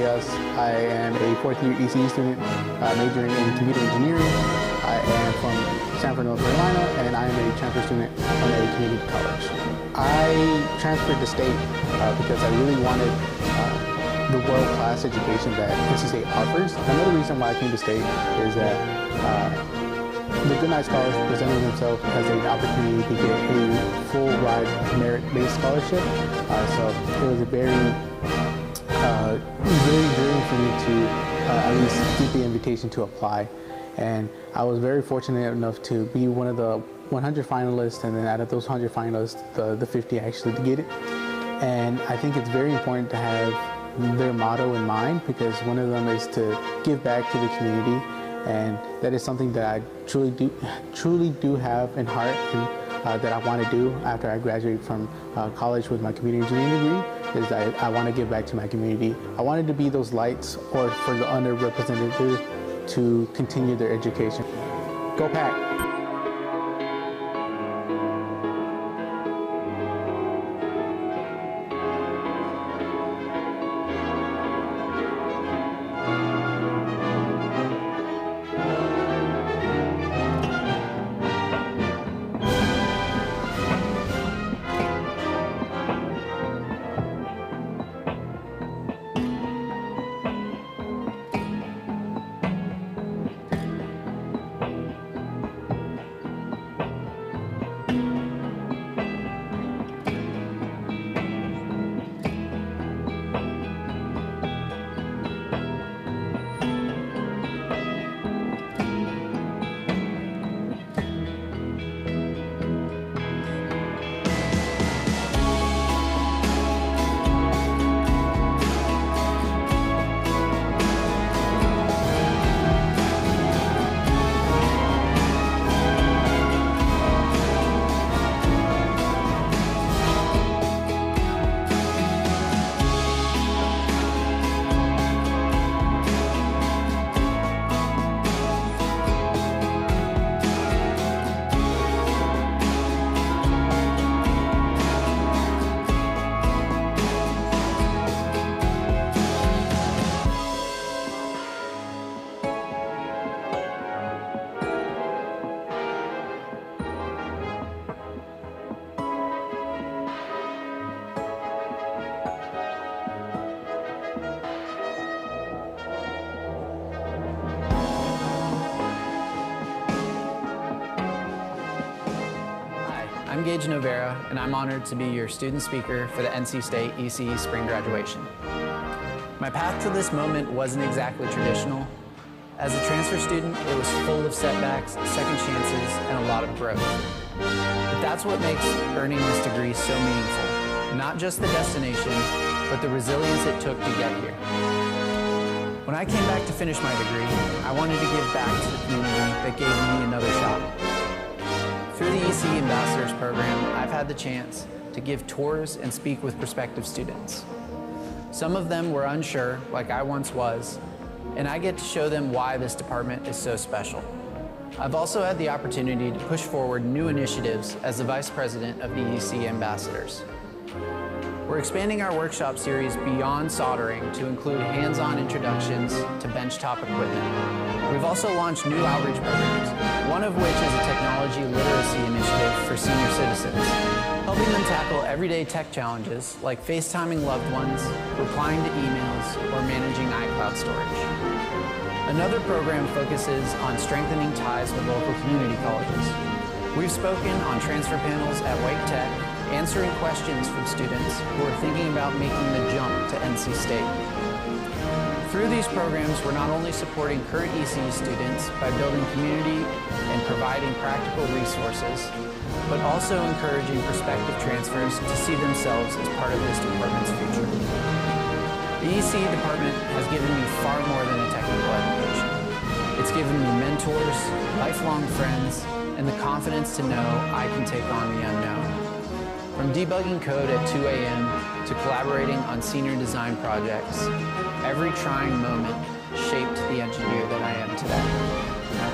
alias. I am a fourth-year ECE student majoring in computer engineering. I am from Sanford, North Carolina, and I am a transfer student from a community college. I transferred to state because I really wanted the world-class education that NC State offers. Another reason why I came to state is that the Goodnight Scholars presented themselves as an opportunity to get a full-ride merit-based scholarship. So it was a very for me to at least get the invitation to apply. And I was very fortunate enough to be one of the 100 finalists, and then out of those 100 finalists, the 50 actually to get it. And I think it's very important to have their motto in mind, because one of them is to give back to the community, and that is something that I truly do have in heart, and that I want to do after I graduate from college with my computer engineering degree. Is that I want to give back to my community. I wanted to be those lights, or for the underrepresented to continue their education. Go Pack! I'm Gage Novera, and I'm honored to be your student speaker for the NC State ECE Spring Graduation. My path to this moment wasn't exactly traditional. As a transfer student, it was full of setbacks, second chances, and a lot of growth. But that's what makes earning this degree so meaningful. Not just the destination, but the resilience it took to get here. When I came back to finish my degree, I wanted to give back to the community that gave me another shot. Through the ECE Ambassadors program, I've had the chance to give tours and speak with prospective students. Some of them were unsure, like I once was, and I get to show them why this department is so special. I've also had the opportunity to push forward new initiatives as the Vice President of the ECE Ambassadors. We're expanding our workshop series beyond soldering to include hands-on introductions to benchtop equipment. We've also launched new outreach programs, one of which is a technology literacy initiative for senior citizens, helping them tackle everyday tech challenges like FaceTiming loved ones, replying to emails, or managing iCloud storage. Another program focuses on strengthening ties with local community colleges. We've spoken on transfer panels at Wake Tech, answering questions from students who are thinking about making the jump to NC State. Through these programs, we're not only supporting current ECE students by building community and providing practical resources, but also encouraging prospective transfers to see themselves as part of this department's future. The ECE department has given me far more than a technical education. It's given me mentors, lifelong friends, and the confidence to know I can take on the unknown. From debugging code at 2 a.m. to collaborating on senior design projects, every trying moment shaped the engineer that I am today.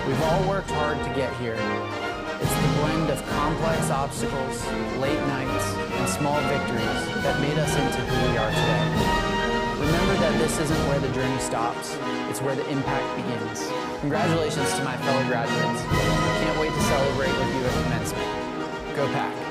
We've all worked hard to get here. It's the blend of complex obstacles, late nights, and small victories that made us into who we are today. remember that this isn't where the journey stops, it's where the impact begins. Congratulations to my fellow graduates. I can't wait to celebrate with you at commencement. Go Pack!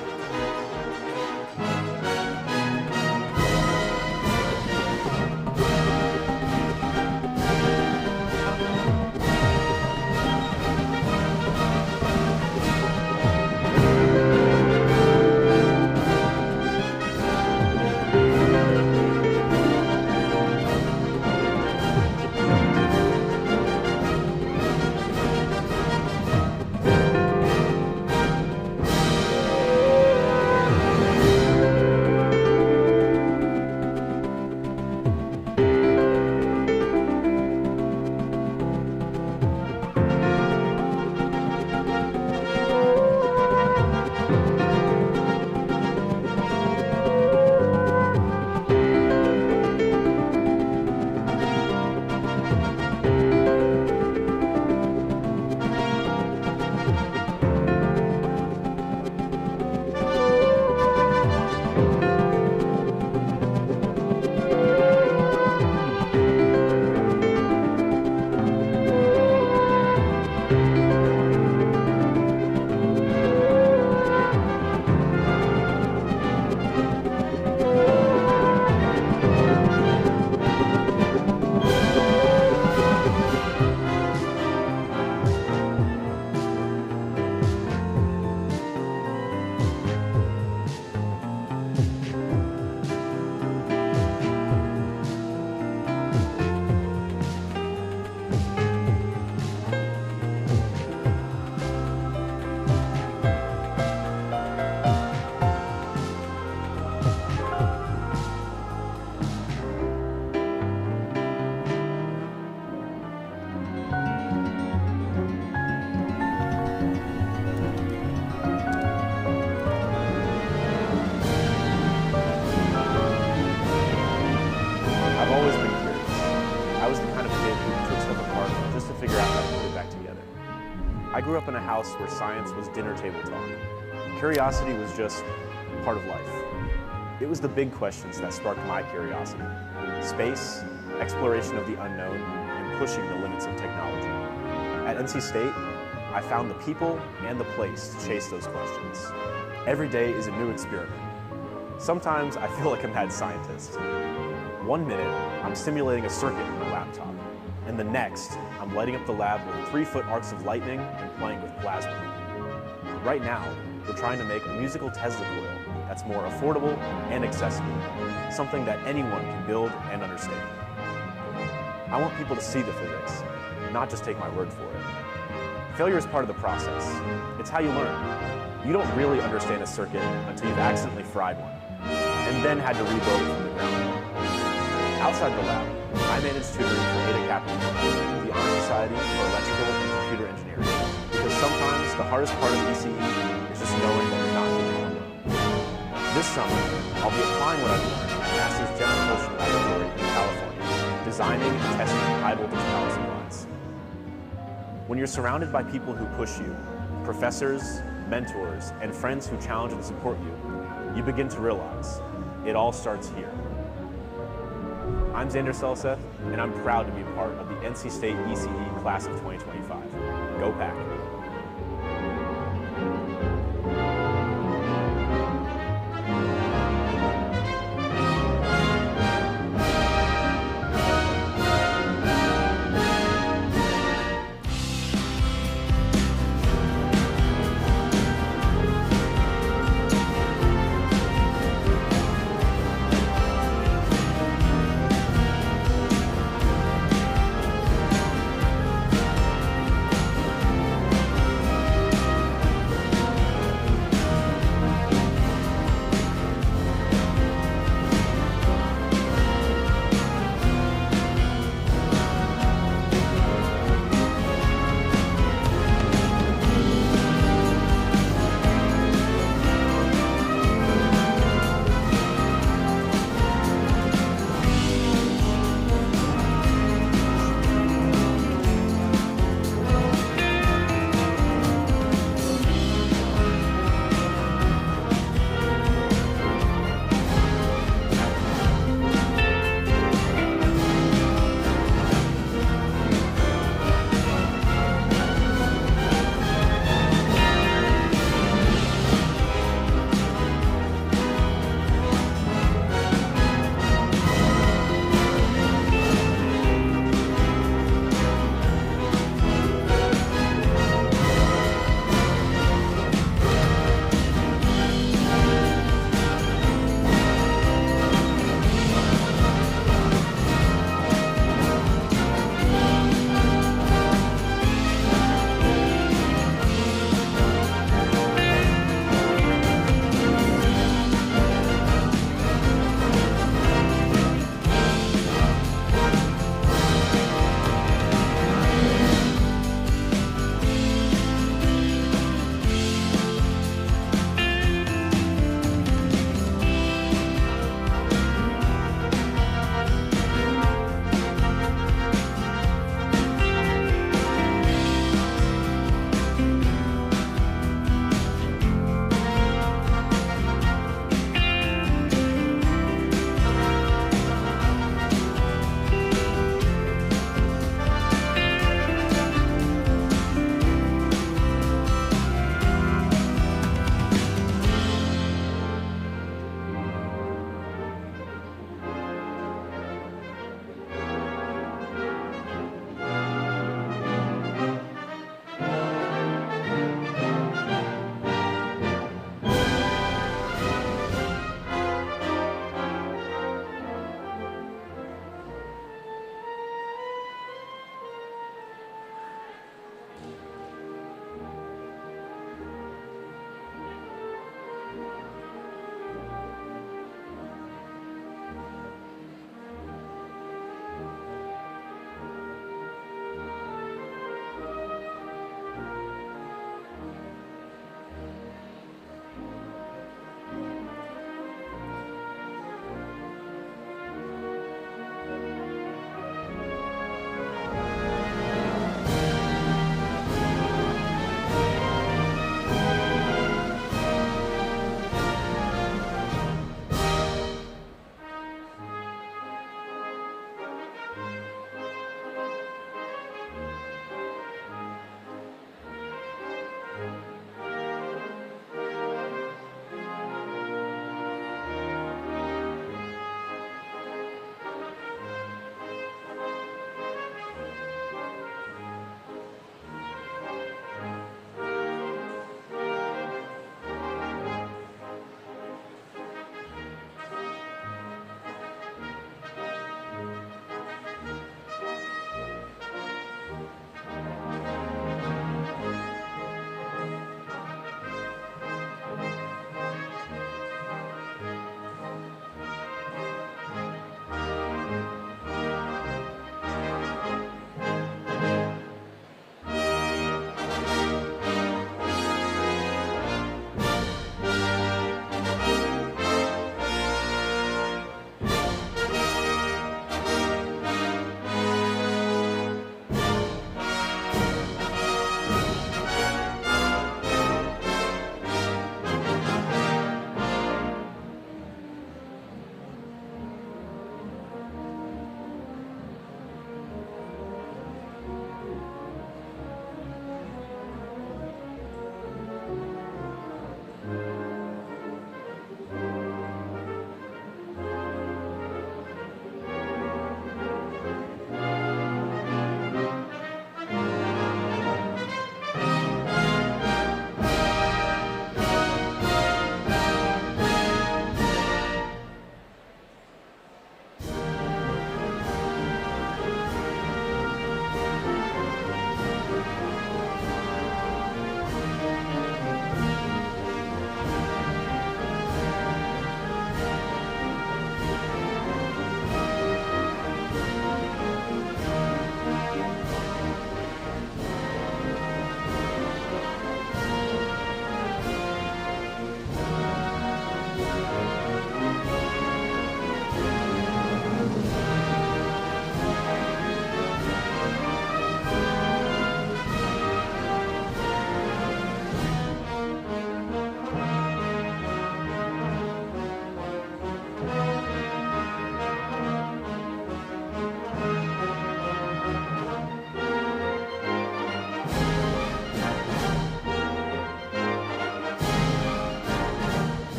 I grew up in a house where science was dinner table talk. Curiosity was just part of life. It was the big questions that sparked my curiosity. Space, exploration of the unknown, and pushing the limits of technology. At NC State, I found the people and the place to chase those questions. Every day is a new experiment. Sometimes I feel like a mad scientist. 1 minute, I'm simulating a circuit in my laptop. And the next, I'm lighting up the lab with 3-foot arcs of lightning and playing with plasma. Right now, we're trying to make a musical Tesla coil that's more affordable and accessible, something that anyone can build and understand. I want people to see the physics, not just take my word for it. Failure is part of the process. It's how you learn. You don't really understand a circuit until you've accidentally fried one, and then had to rebuild it from the ground up. Outside the lab, I manage tutoring for Ada Kappa, the Honor Society for Electrical and Computer Engineering, because sometimes the hardest part of ECE is just knowing that you're not doing it alone. This summer, I'll be applying what I've learned at NASA's Jet Propulsion Laboratory in California, designing and testing high-voltage power supplies. When you're surrounded by people who push you, professors, mentors, and friends who challenge and support you, you begin to realize it all starts here. I'm Xander Selseth, and I'm proud to be a part of the NC State ECE Class of 2025. Go Pack!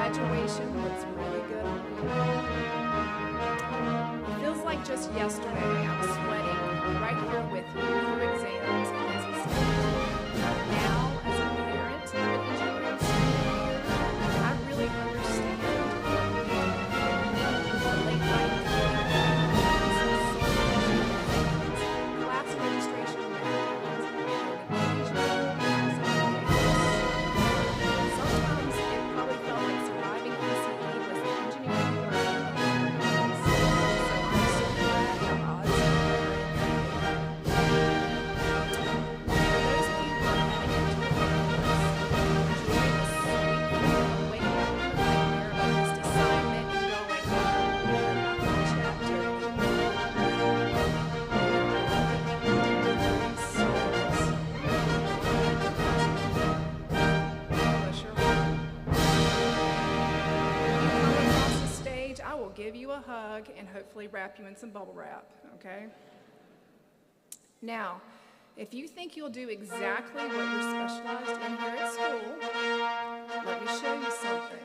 Graduation looks really good on you. It feels like just yesterday I was sweating right here with you through exams and NC State. Now, as a parent of an engineering student here, I really understand the late night class registration marathons, sometimes it probably felt like surviving ECE was the engineering learning of so I'm so glad the odds are in their favor. For those of you who are heading into the workforce, enjoy the sweet feeling of waking up in the nightmare about this assignment and going, chat during the bless your heart. When you come across the stage, I will give you a hug and hopefully wrap you in some bubble wrap, okay? Now, if you think you'll do exactly what you're specialized in here at school, let me show you something.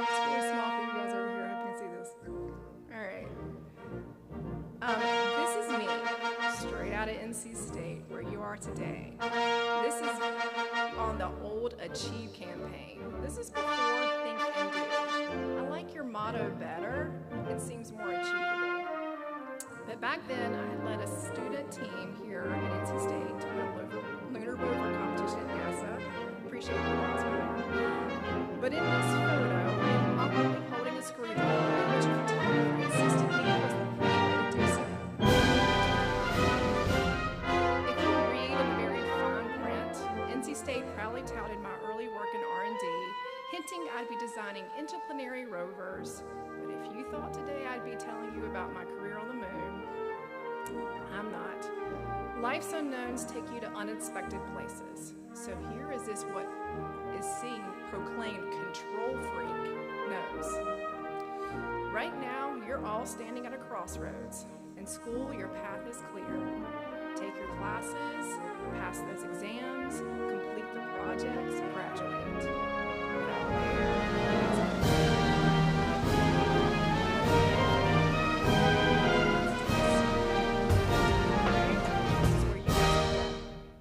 It's really small for you guys over here. I hope you can see this. All right. This is me, straight out of NC State, where you are today. This is on the old Achieve campaign. This is before Think and Do. I like your motto better. It seems more achievable. But back then, I had led a student team here at NC State to win a lunar rover competition at NASA. Appreciate the applause for that. But in this photo, I am awkwardly holding a screwdriver, which a photographer insisted me was the right way to do so. If you read in the very fine print, NC State proudly touted my early work in R&D, hinting I'd be designing interplanetary rovers. But if you thought today I'd be telling you about my career on the moon, I'm not. Life's unknowns take you to unexpected places. So here is this what is seen proclaimed control freak knows. Right now, you're all standing at a crossroads. In school, your path is clear. Take your classes, pass those exams, complete the projects, graduate. But out there,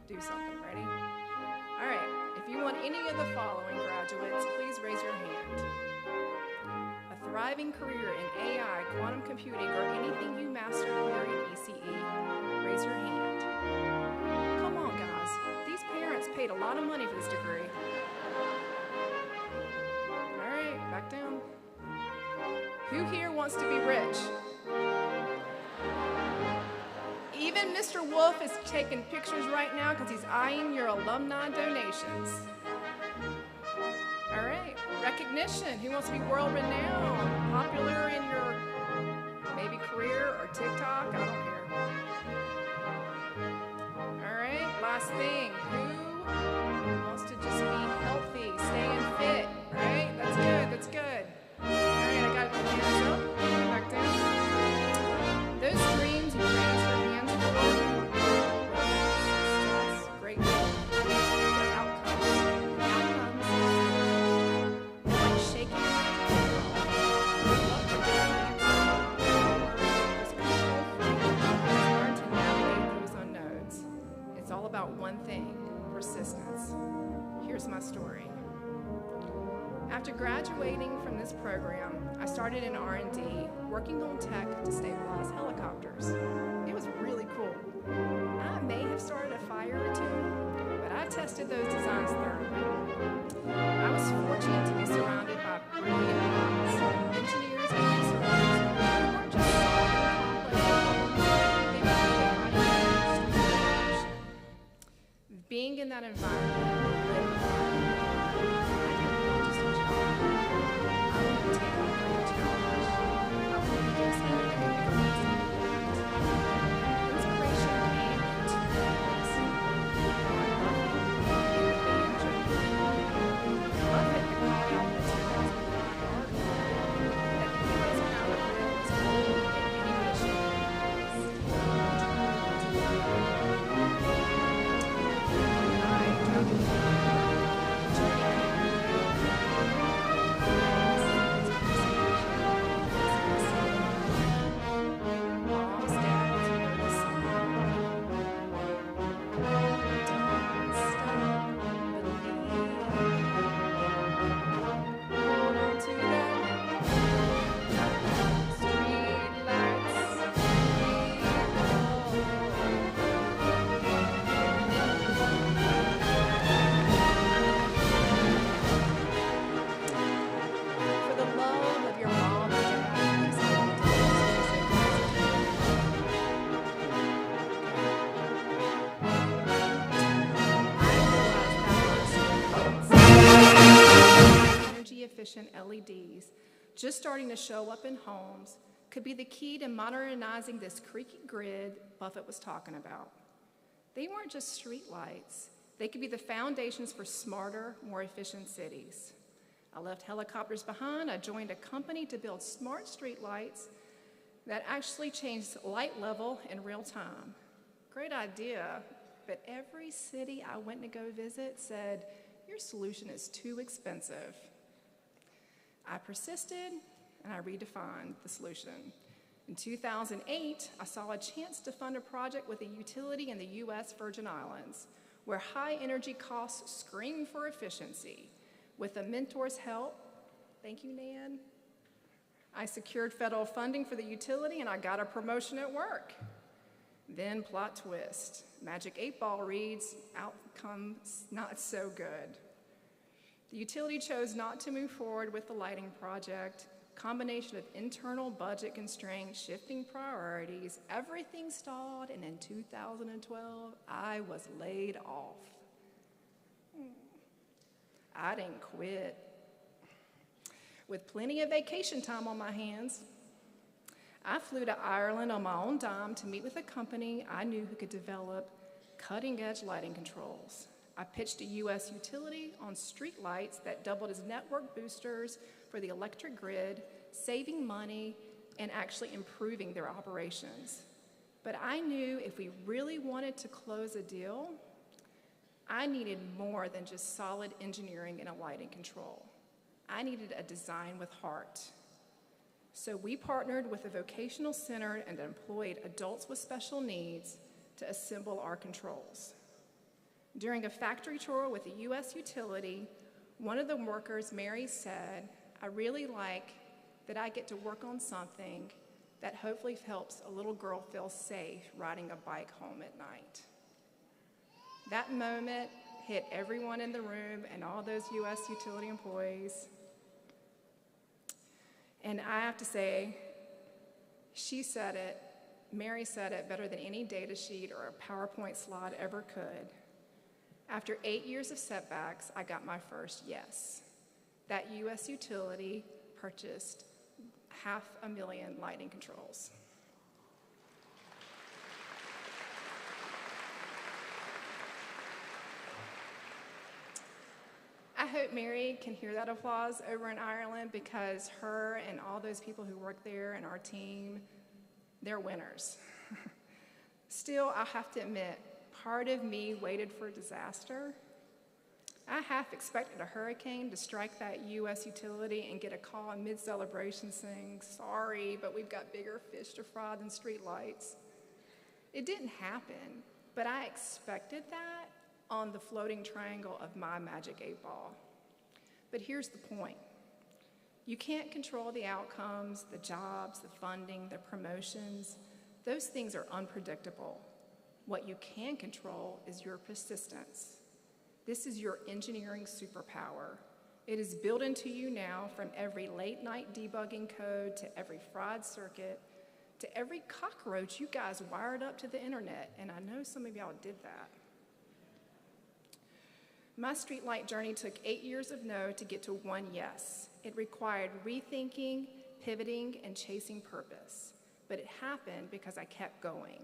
do something. Ready? All right. If you want any of the following, graduates, please raise your hand. A thriving career in AI, quantum computing, or anything you mastered here in ECE, raise your hand. Come on, guys. These parents paid a lot of money for this degree. All right, back down. Who here wants to be rich? Even Mr. Wolf is taking pictures right now because he's eyeing your alumni donations. All right, recognition. Who wants to be world-renowned? Popular in your maybe career or TikTok? I don't care. All right, last thing. Who wants to just be healthy, staying fit? Right? That's good, that's good. All right, I got the hands up. Back down. Those dreams you raise your hands for, success, great outcomes. Outcomes like shaking your head. Learn to navigate those unknowns. It's all about one thing, persistence. Here's my story. After graduating from this program, I started in R&D, working on tech to stabilize helicopters. It was really cool. I may have started a fire or two, but I tested those designs thoroughly. I was fortunate to be surrounded by brilliant minds, engineers and researchers who weren't just solving complex problems, they were creating solutions. Being in that environment, efficient LEDs just starting to show up in homes could be the key to modernizing this creaky grid Buffett was talking about. They weren't just street lights. They could be the foundations for smarter, more efficient cities. I left helicopters behind. I joined a company to build smart street lights that actually changed light level in real time. Great idea, but every city I went to go visit said, your solution is too expensive. I persisted, and I redefined the solution. In 2008, I saw a chance to fund a project with a utility in the U.S. Virgin Islands, where high energy costs scream for efficiency. With a mentor's help, thank you, Nan, I secured federal funding for the utility and I got a promotion at work. Then plot twist, Magic 8-Ball reads, outcomes not so good. The utility chose not to move forward with the lighting project. Combination of internal budget constraints, shifting priorities, everything stalled, and in 2012, I was laid off. I didn't quit. With plenty of vacation time on my hands, I flew to Ireland on my own dime to meet with a company I knew who could develop cutting-edge lighting controls. I pitched a U.S. utility on street lights that doubled as network boosters for the electric grid, saving money and actually improving their operations. But I knew if we really wanted to close a deal, I needed more than just solid engineering and a lighting control. I needed a design with heart. So we partnered with a vocational center and employed adults with special needs to assemble our controls. During a factory tour with a U.S. utility, one of the workers, Mary, said, I really like that I get to work on something that hopefully helps a little girl feel safe riding a bike home at night. That moment hit everyone in the room and all those U.S. utility employees. And I have to say, she said it, Mary said it better than any data sheet or a PowerPoint slide ever could. After 8 years of setbacks, I got my first yes. That U.S. utility purchased 500,000 lighting controls. I hope Mary can hear that applause over in Ireland because her and all those people who work there and our team, they're winners. Still, I have to admit, part of me waited for disaster. I half expected a hurricane to strike that U.S. utility and get a call in mid-celebration saying, sorry, but we've got bigger fish to fry than street lights. It didn't happen, but I expected that on the floating triangle of my Magic 8-Ball. But here's the point. You can't control the outcomes, the jobs, the funding, the promotions. Those things are unpredictable. What you can control is your persistence. This is your engineering superpower. It is built into you now from every late-night debugging code to every fried circuit to every cockroach you guys wired up to the internet, and I know some of y'all did that. My streetlight journey took 8 years of no to get to one yes. It required rethinking, pivoting, and chasing purpose, but it happened because I kept going.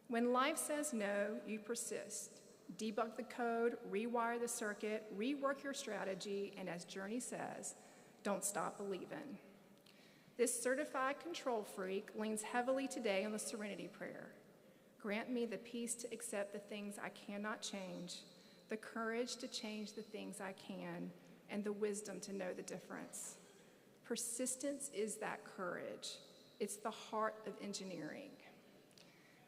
When life says no, you persist. Debug the code, rewire the circuit, rework your strategy, and as Journey says, don't stop believing. This certified control freak leans heavily today on the Serenity Prayer. Grant me the peace to accept the things I cannot change, the courage to change the things I can, and the wisdom to know the difference. Persistence is that courage. It's the heart of engineering.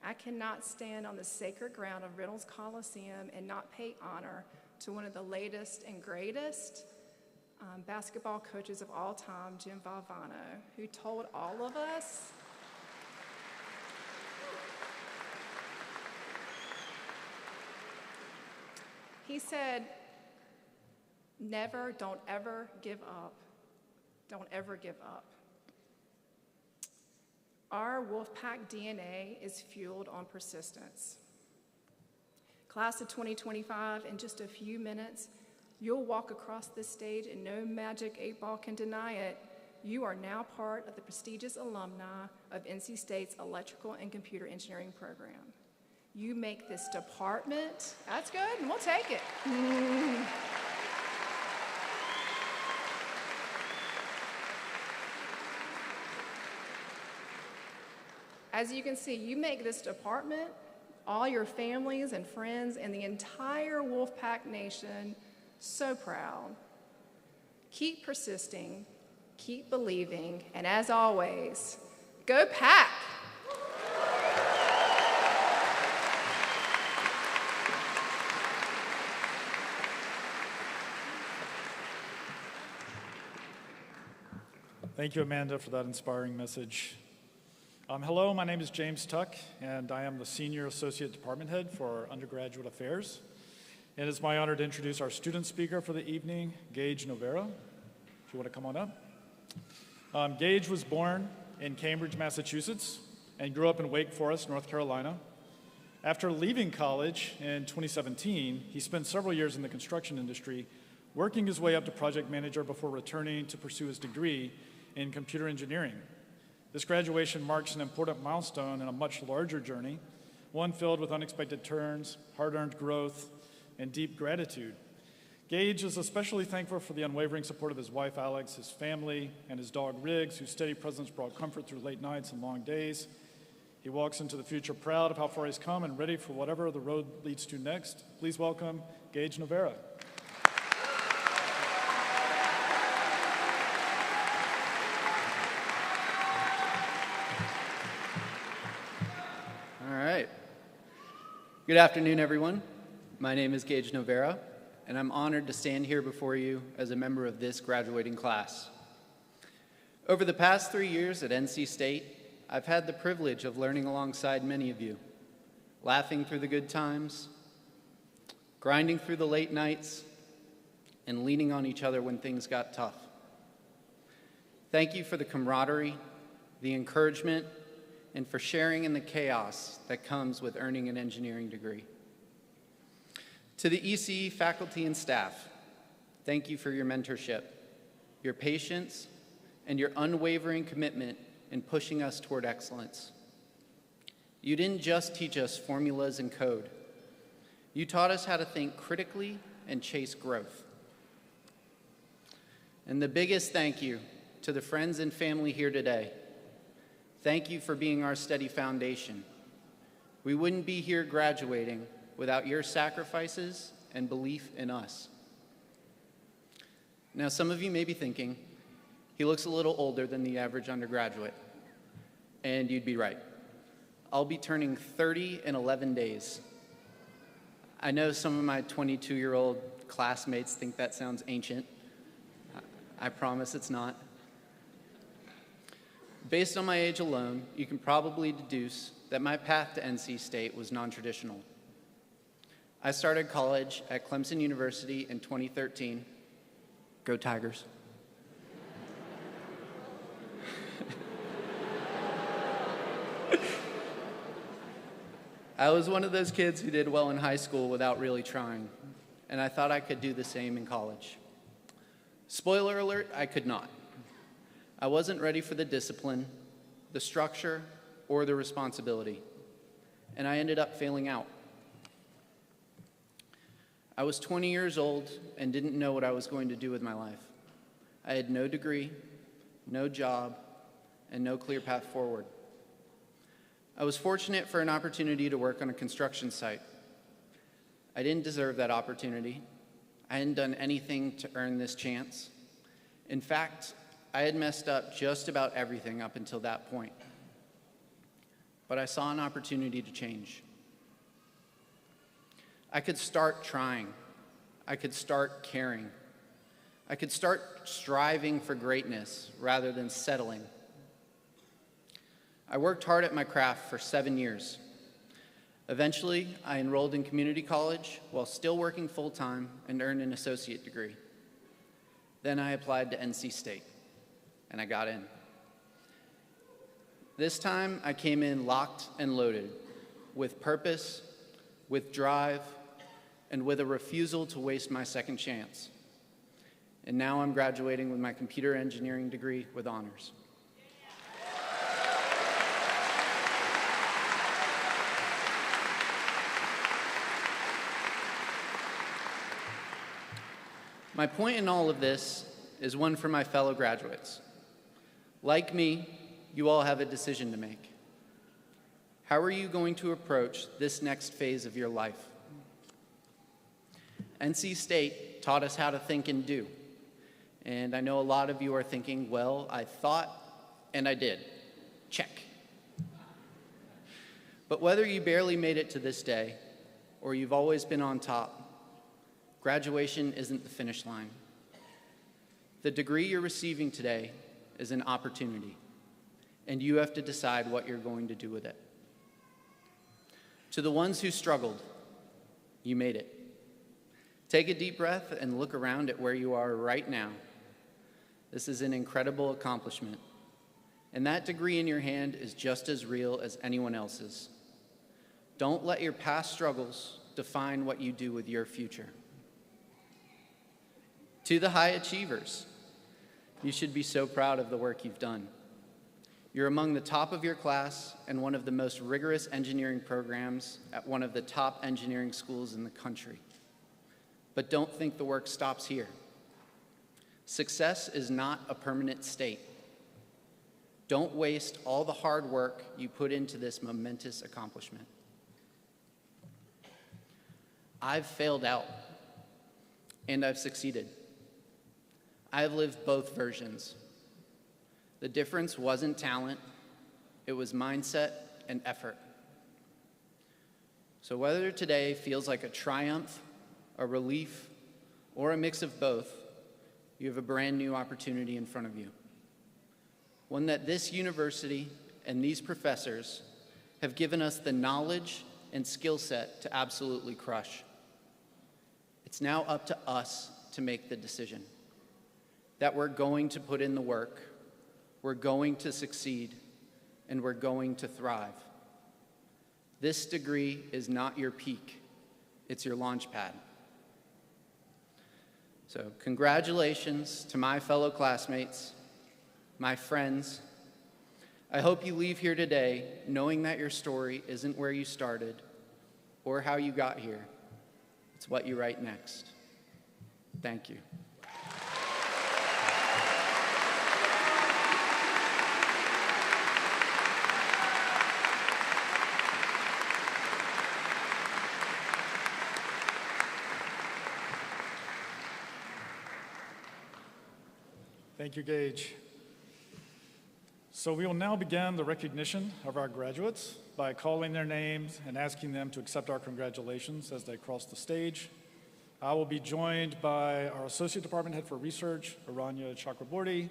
I cannot stand on the sacred ground of Reynolds Coliseum and not pay honor to one of the latest and greatest basketball coaches of all time, Jim Valvano, who told all of us he said, never, don't ever give up. Don't ever give up. Our Wolfpack DNA is fueled on persistence. Class of 2025, in just a few minutes, You'll walk across this stage and no magic 8-ball can deny it. You are now part of the prestigious alumni of NC State's Electrical and Computer Engineering program. You make this department, that's good, and we'll take it. As you can see, you make this department, all your families and friends, and the entire Wolfpack Nation so proud. Keep persisting, keep believing, and as always, go Pack! Thank you, Amanda, for that inspiring message. Hello, my name is James Tuck, and I am the Senior Associate Department Head for Undergraduate Affairs. And it's my honor to introduce our student speaker for the evening, Gage Novera. If you want to come on up. Gage was born in Cambridge, Massachusetts, and grew up in Wake Forest, North Carolina. After leaving college in 2017, he spent several years in the construction industry, working his way up to project manager before returning to pursue his degree in computer engineering. This graduation marks an important milestone in a much larger journey, one filled with unexpected turns, hard-earned growth, and deep gratitude. Gage is especially thankful for the unwavering support of his wife, Alex, his family, and his dog, Riggs, whose steady presence brought comfort through late nights and long days. He walks into the future proud of how far he's come and ready for whatever the road leads to next. Please welcome Gage Novera. Good afternoon, everyone. My name is Gage Novera, and I'm honored to stand here before you as a member of this graduating class. Over the past 3 years at NC State, I've had the privilege of learning alongside many of you, laughing through the good times, grinding through the late nights, and leaning on each other when things got tough. Thank you for the camaraderie, the encouragement, and for sharing in the chaos that comes with earning an engineering degree. To the ECE faculty and staff, thank you for your mentorship, your patience, and your unwavering commitment in pushing us toward excellence. You didn't just teach us formulas and code. You taught us how to think critically and chase growth. And the biggest thank you to the friends and family here today. Thank you for being our steady foundation. We wouldn't be here graduating without your sacrifices and belief in us. Now, some of you may be thinking, he looks a little older than the average undergraduate. And you'd be right. I'll be turning 30 in 11 days. I know some of my 22-year-old classmates think that sounds ancient. I promise it's not. Based on my age alone, you can probably deduce that my path to NC State was non-traditional. I started college at Clemson University in 2013. Go Tigers. I was one of those kids who did well in high school without really trying, and I thought I could do the same in college. Spoiler alert, I could not. I wasn't ready for the discipline, the structure, or the responsibility, and I ended up failing out. I was 20 years old and didn't know what I was going to do with my life. I had no degree, no job, and no clear path forward. I was fortunate for an opportunity to work on a construction site. I didn't deserve that opportunity. I hadn't done anything to earn this chance. In fact, I had messed up just about everything up until that point. But I saw an opportunity to change. I could start trying. I could start caring. I could start striving for greatness rather than settling. I worked hard at my craft for 7 years. Eventually, I enrolled in community college while still working full-time and earned an associate degree. Then I applied to NC State, and I got in. This time, I came in locked and loaded, with purpose, with drive, and with a refusal to waste my second chance. And now I'm graduating with my computer engineering degree with honors. My point in all of this is one for my fellow graduates. Like me, you all have a decision to make. How are you going to approach this next phase of your life? NC State taught us how to think and do. And I know a lot of you are thinking, well, I thought and I did. Check. But whether you barely made it to this day or you've always been on top, graduation isn't the finish line. The degree you're receiving today is an opportunity, and you have to decide what you're going to do with it. To the ones who struggled, you made it. Take a deep breath and look around at where you are right now. This is an incredible accomplishment, and that degree in your hand is just as real as anyone else's. Don't let your past struggles define what you do with your future. To the high achievers, you should be so proud of the work you've done. You're among the top of your class and one of the most rigorous engineering programs at one of the top engineering schools in the country. But don't think the work stops here. Success is not a permanent state. Don't waste all the hard work you put into this momentous accomplishment. I've failed out, and I've succeeded. I've lived both versions. The difference wasn't talent, it was mindset and effort. So whether today feels like a triumph, a relief, or a mix of both, you have a brand new opportunity in front of you. One that this university and these professors have given us the knowledge and skill set to absolutely crush. It's now up to us to make the decision that we're going to put in the work, we're going to succeed, and we're going to thrive. This degree is not your peak, it's your launch pad. So congratulations to my fellow classmates, my friends. I hope you leave here today knowing that your story isn't where you started or how you got here. It's what you write next. Thank you. Thank you, Gage. So we will now begin the recognition of our graduates by calling their names and asking them to accept our congratulations as they cross the stage. I will be joined by our Associate Department Head for Research, Aranya Chakraborty,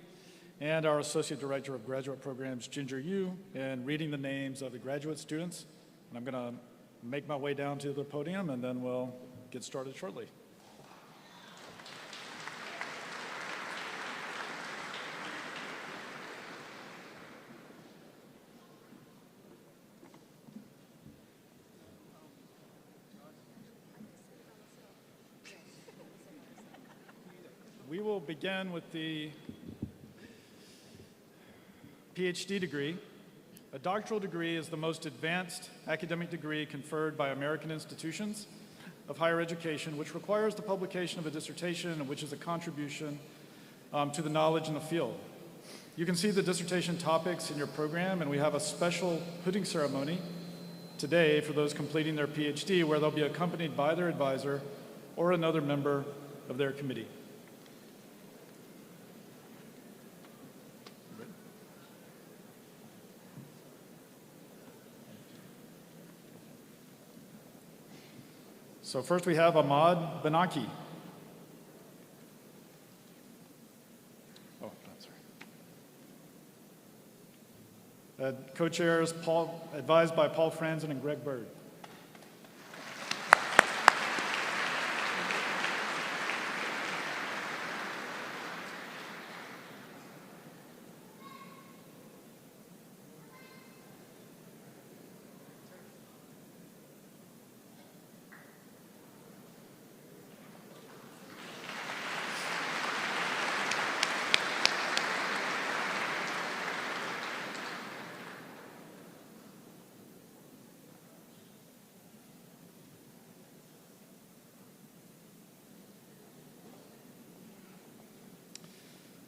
and our Associate Director of Graduate Programs, Ginger Yu, in reading the names of the graduate students. And I'm going to make my way down to the podium, and then we'll get started shortly. We will begin with the PhD degree. A doctoral degree is the most advanced academic degree conferred by American institutions of higher education, which requires the publication of a dissertation, which is a contribution to the knowledge in the field. You can see the dissertation topics in your program, and we have a special hooding ceremony today for those completing their PhD, where they'll be accompanied by their advisor or another member of their committee. So first we have Ahmad Banaki. Oh, sorry. Co-chairs advised by Paul Franzen and Greg Bird.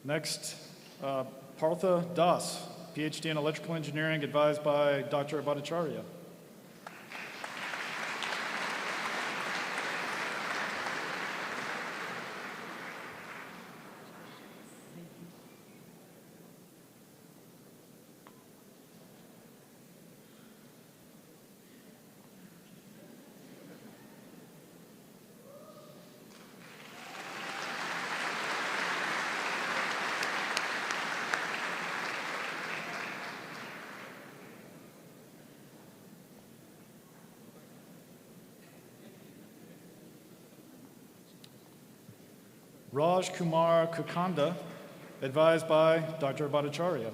Next, Partha Das, PhD in electrical engineering, advised by Dr. Bhattacharya. Raj Kumar Kukanda, advised by Dr. Bhattacharya.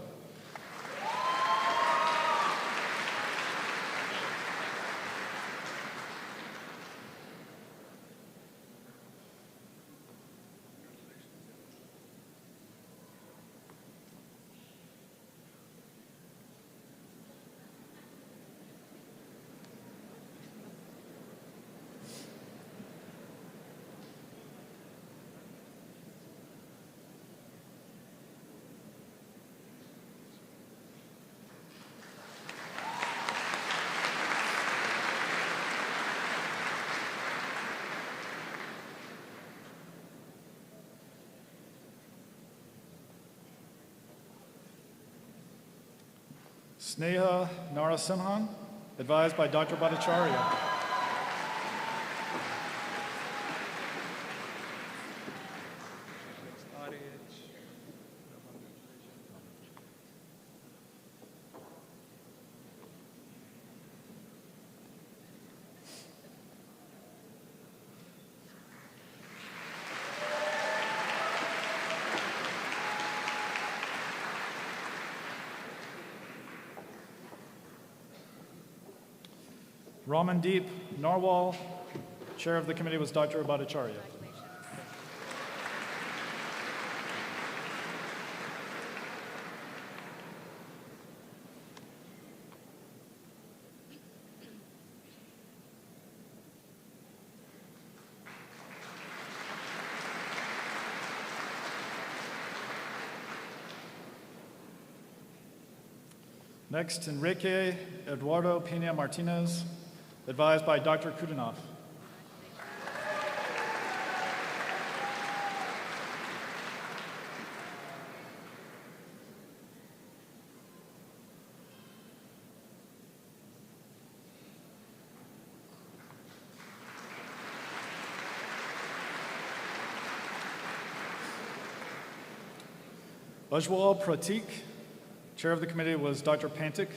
Sneha Narasimhan, advised by Dr. Bhattacharya. Ramandeep Narwal, chair of the committee was Dr. Bhattacharya. Next, Enrique Eduardo Pena Martinez, advised by Dr. Kudanov. Ujwal Pratik, chair of the committee was Dr. Pantik.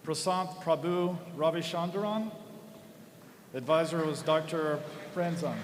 Prasant Prabhu Ravichandran. Advisor was Dr. Franzan.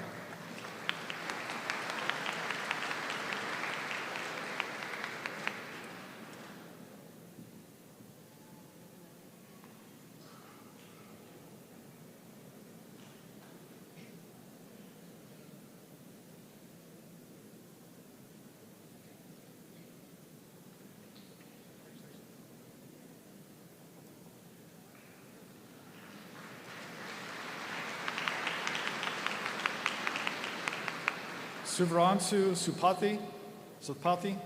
Suvransu Supathi,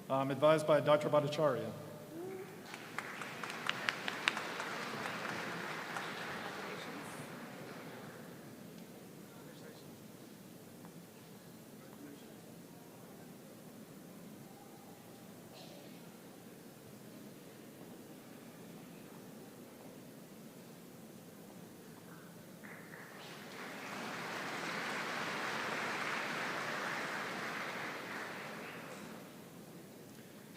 advised by Dr. Bhattacharya.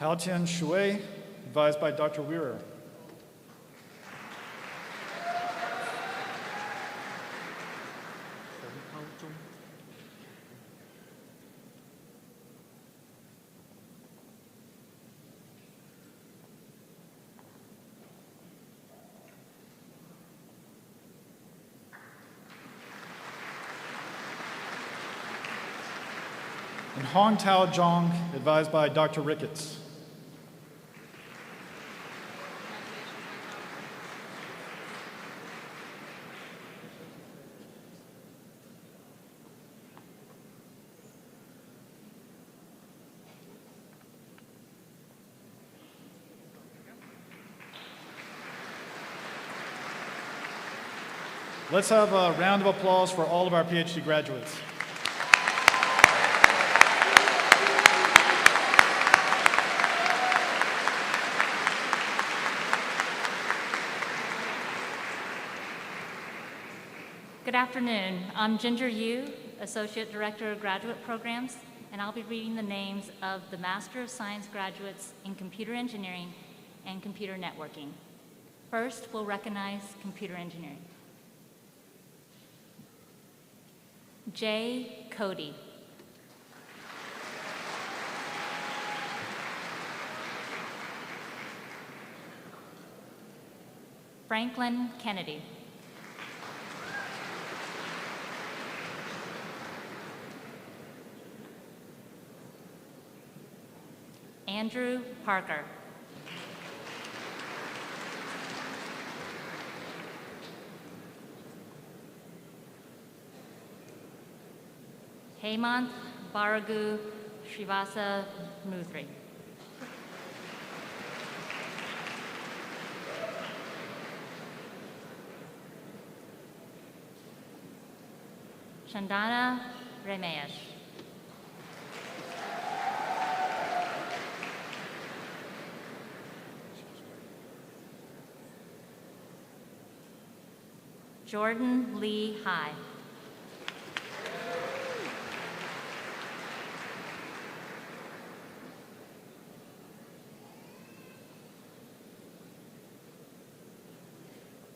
Haotian Shui, advised by Dr. Weirer. and Hong Tao Zhong, advised by Dr. Ricketts. Let's have a round of applause for all of our PhD graduates. Good afternoon. I'm Ginger Yu, Associate Director of Graduate Programs, and I'll be reading the names of the Master of Science graduates in Computer Engineering and Computer Networking. First, we'll recognize Computer Engineering. Jay Cody. Franklin Kennedy. Andrew Parker. Hemant Baragu Srivasa Muthri. Chandana Ramesh. Jordan Lee High.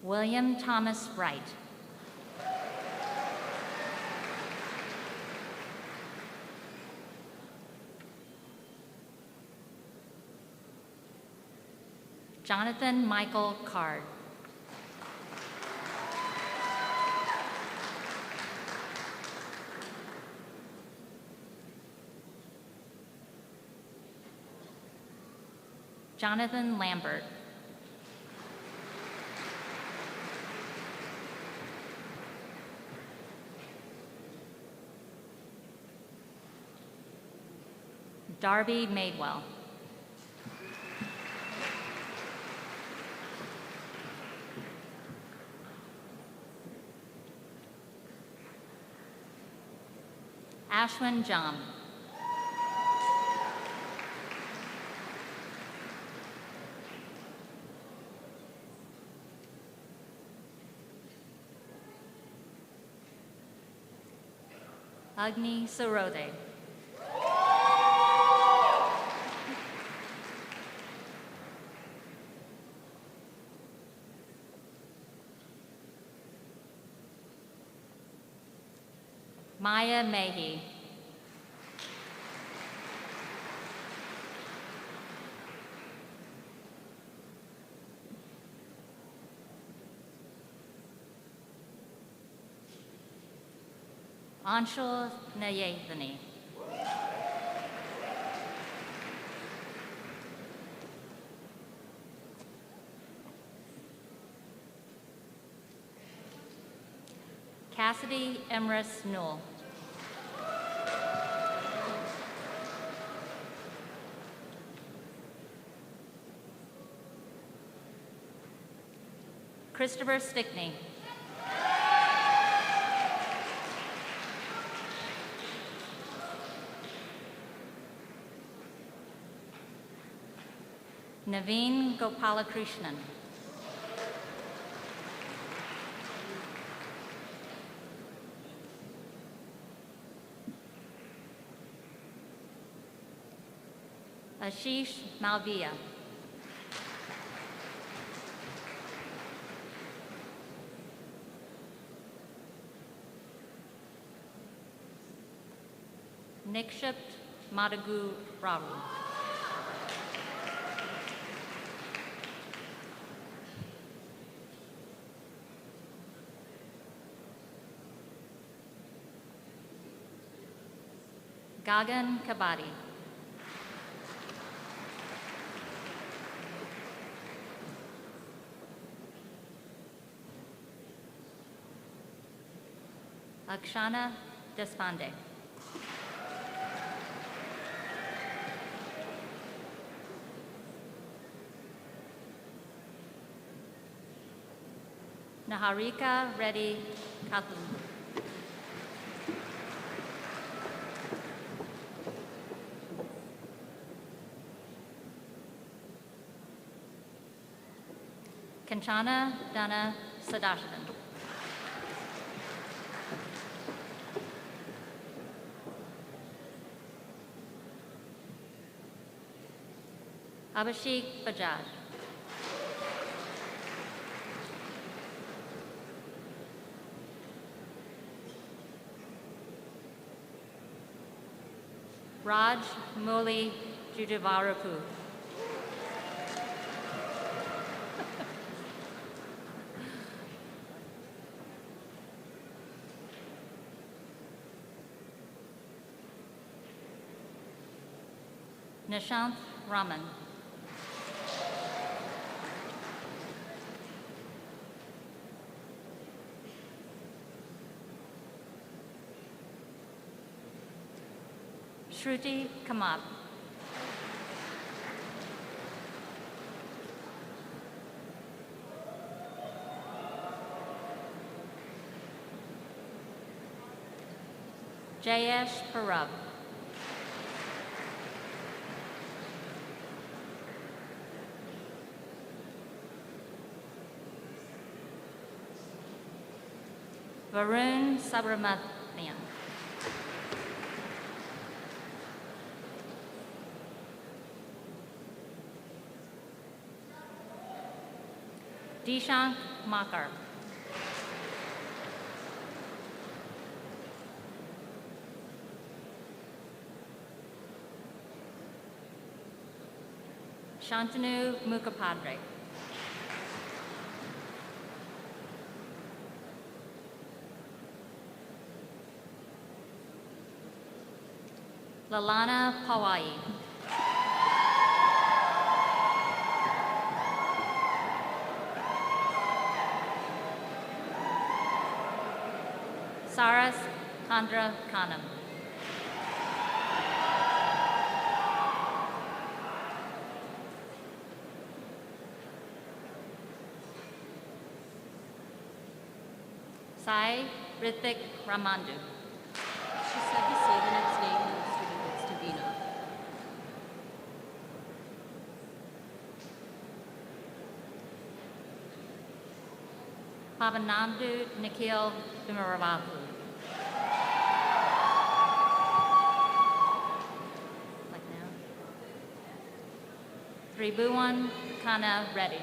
William Thomas Wright. Jonathan Michael Card. Jonathan Lambert. Darby Madewell. Ashwin Jam. Agni Sarode. Maya Mehi. Anshul Nayathani. Cassidy Emrys Newell. Christopher Stickney. Naveen Gopalakrishnan. Ashish Malviya. Nikshat Madagu Ravu. Gagan Kabadi. Akshana Despande. Naharika Reddy Kathun. Kanchana Dana Sadashivan. Abhishek Bajaj. Raj Moli Judavarapu. Nishant Raman. Shruti Kamat. Jayesh Parab. Varun Subramanian. Dishank Makar. Shantanu Mukhopadhyay. Lalana Pawai. Saras Chandra Khanam. Sai Rithik Ramandu. She said to say the next name and the student gets to Vina. Pavanandu Nikhil Vimaravapu. Like now. Tribhuwan Kana Reddy.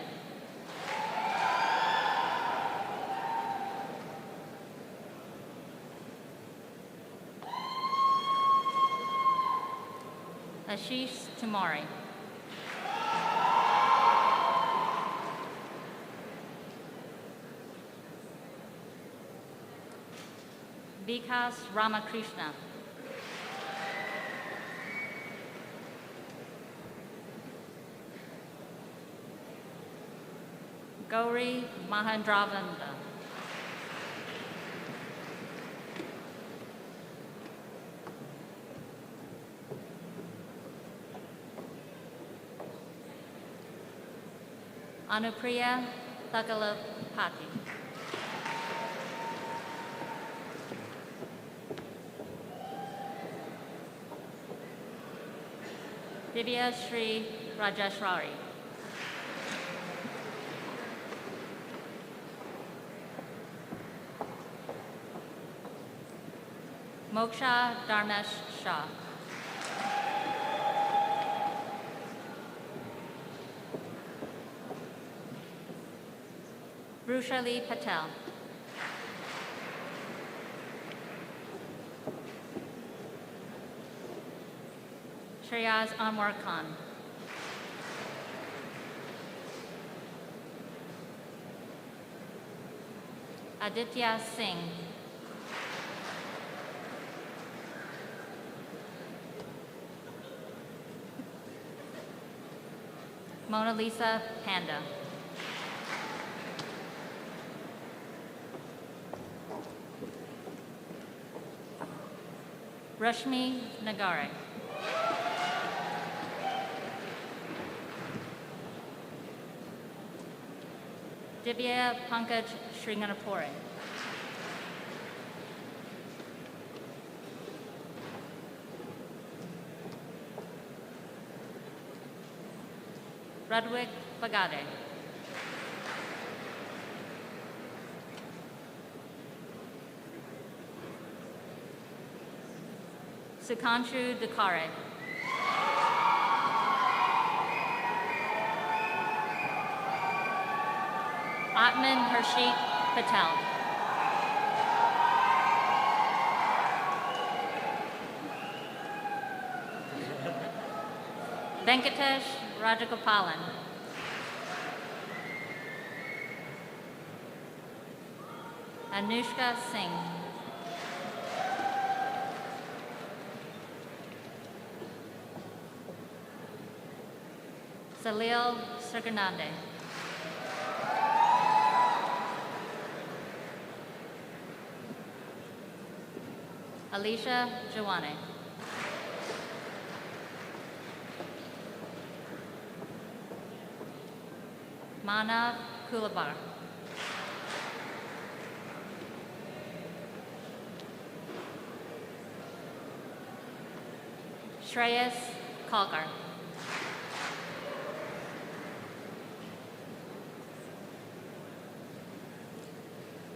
Ashish Tumari. Vikas Ramakrishna. Gauri Mahendravanda. Anupriya Thakalapati. Divya Shri Rajeshwari. Moksha Dharmesh Shah. Brushali Patel. Shreyas Anwar Khan. Aditya Singh. Mona Lisa Panda. Rashmi Nagare. Divya Pankaj Sringanapore. Radwik Bagade. Sukhanshu Dukare. Atman Harshit Patel. Venkatesh Rajagopalan. Anushka Singh. Salil Sirganande. Alicia Jawane. Manav Kulabar. Shreyas Kalkar.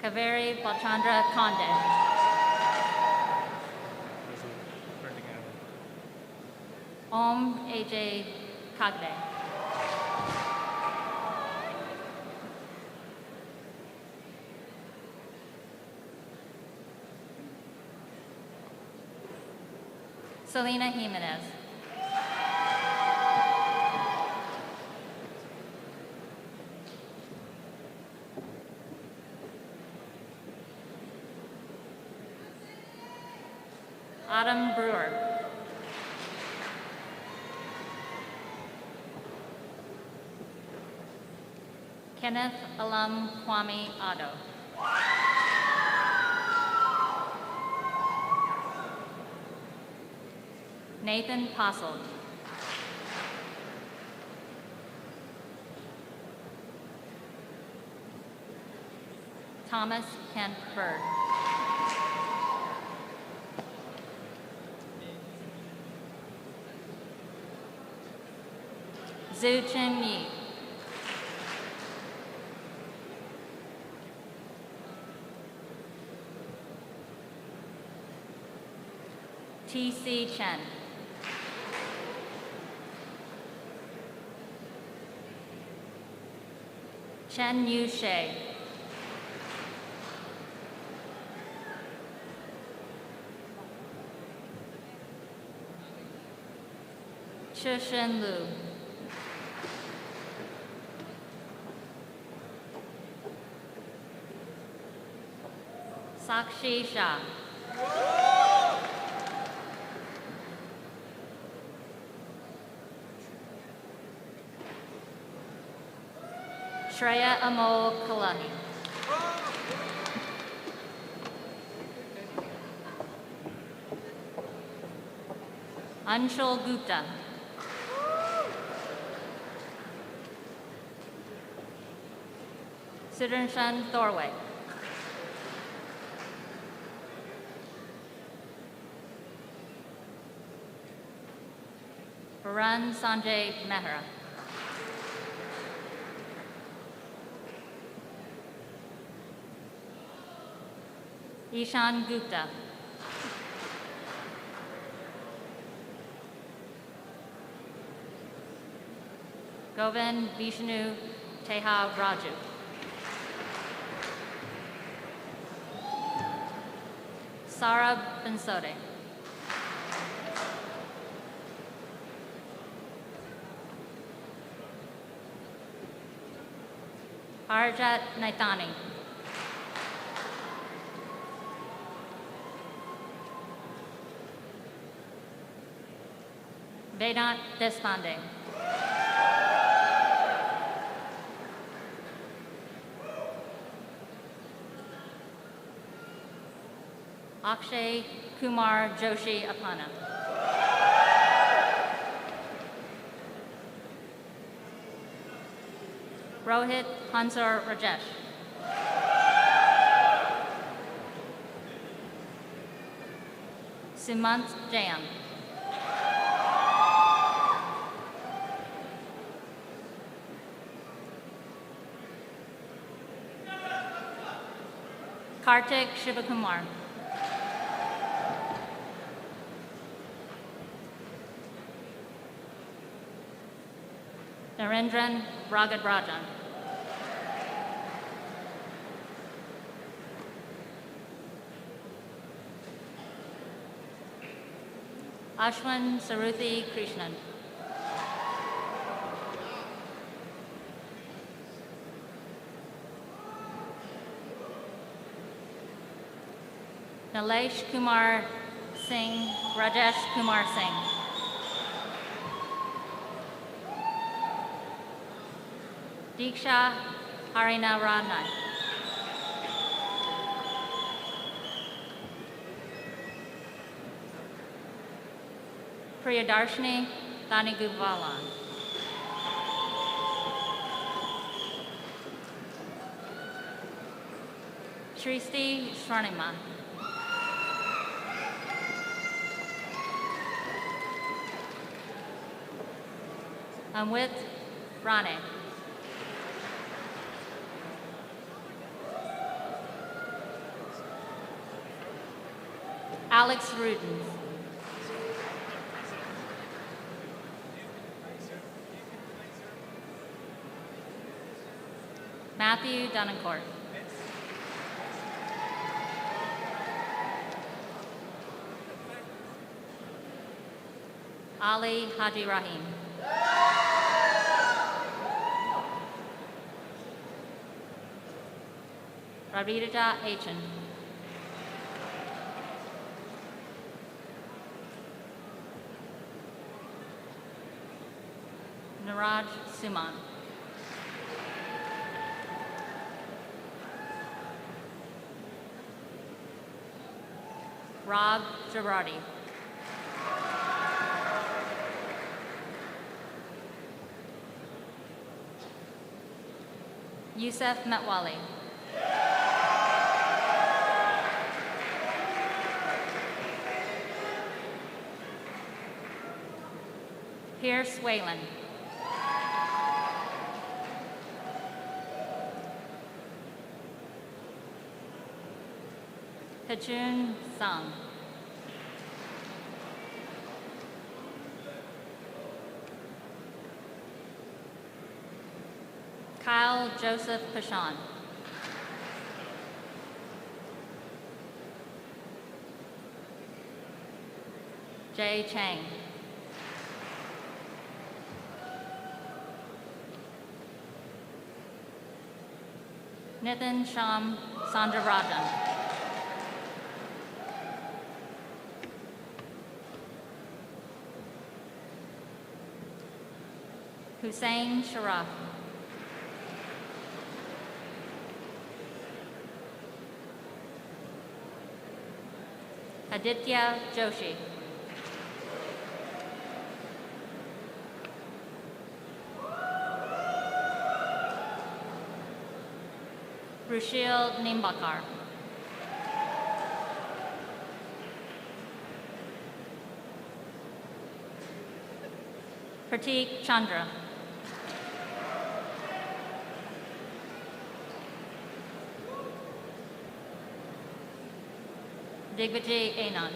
Kaveri Balchandra Konde. Om AJ Kagde. Selena Jimenez. Autumn Brewer. Kenneth Alum Kwame Otto. Nathan Posselt. Thomas Kent Bird. Zhu Chen Yi. T.C. Chen. Chen Yu Shea. Chushen Lu. Sakshi Shah. Shreya Amol Kalahi. Anshul Gupta. Sudarshan Thorway. Varun Sanjay Mehra. Ishan Gupta. Govind Vishnu Teha Raju. Sarab Bensode. Harjat Naitani. Vedant Deshpande. Akshay Kumar Joshi Apana. Rohit Hansar Rajesh. Sumant Jayam. Kartik Shivakumar. Narendran Ragadrajan. Ashwin Saruthi Krishnan. Nalesh Kumar Singh, Rajesh Kumar Singh. Diksha Harinaradnan. Priyadarshini Thaniguvalan. Shristi Swarnima. Amwit Rane. Alex Rudin. Matthew Dunnincourt. Ali Haji Rahim. Ravita Achan. Niraj Suman. Rob Girardi. Yusef Metwali. Pierce Whalen. Hachun Sung. Kyle Joseph Pashon. Jay Chang. Nitin Sham Sandrarajan. Hussein Sharaf. Aditya Joshi. Rushil Nimbakar. Pratik Chandra. Digvijay Anand.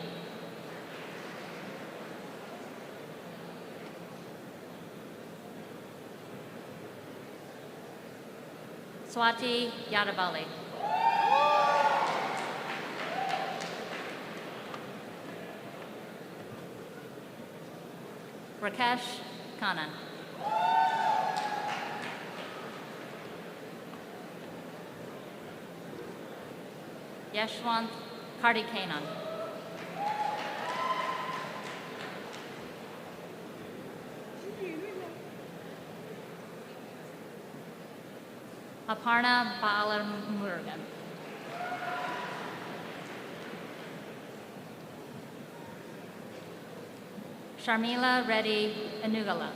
Swati Yadavali. Rakesh Khanna. Yashwant Kartikeyan. Aparna Balamurugan. Sharmila Reddy Anugala.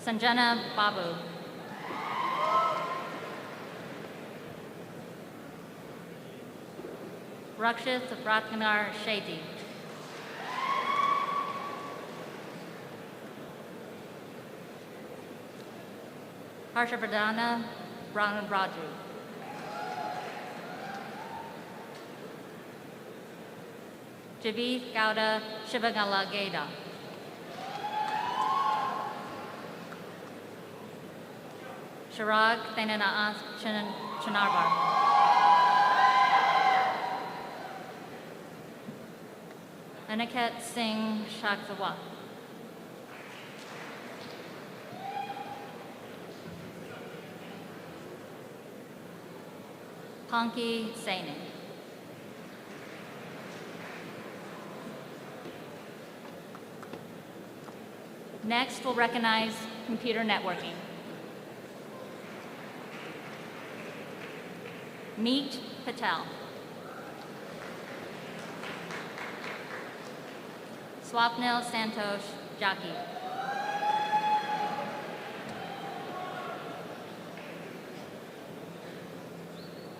Sanjana Babu. Rakshit Ratnar Shetty. Harshavardhana Raju. Javith Gowda Shivagala Geda. Sharag Thainana Chanarvar. Aniket Singh Shaksawa. Panki Saini. Next, we'll recognize computer networking. Meet Patel. Swapnil Santosh Jaki.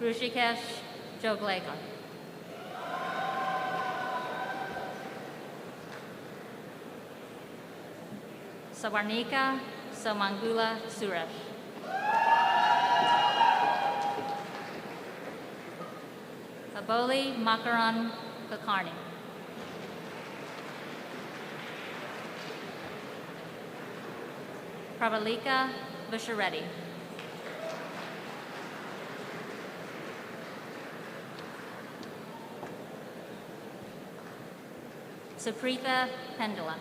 Rushikesh Joglekar. Savarnika Somangula Suresh. Aboli Makaran Kakarni. Pravalika Vishareddy. Supreetha Pendula.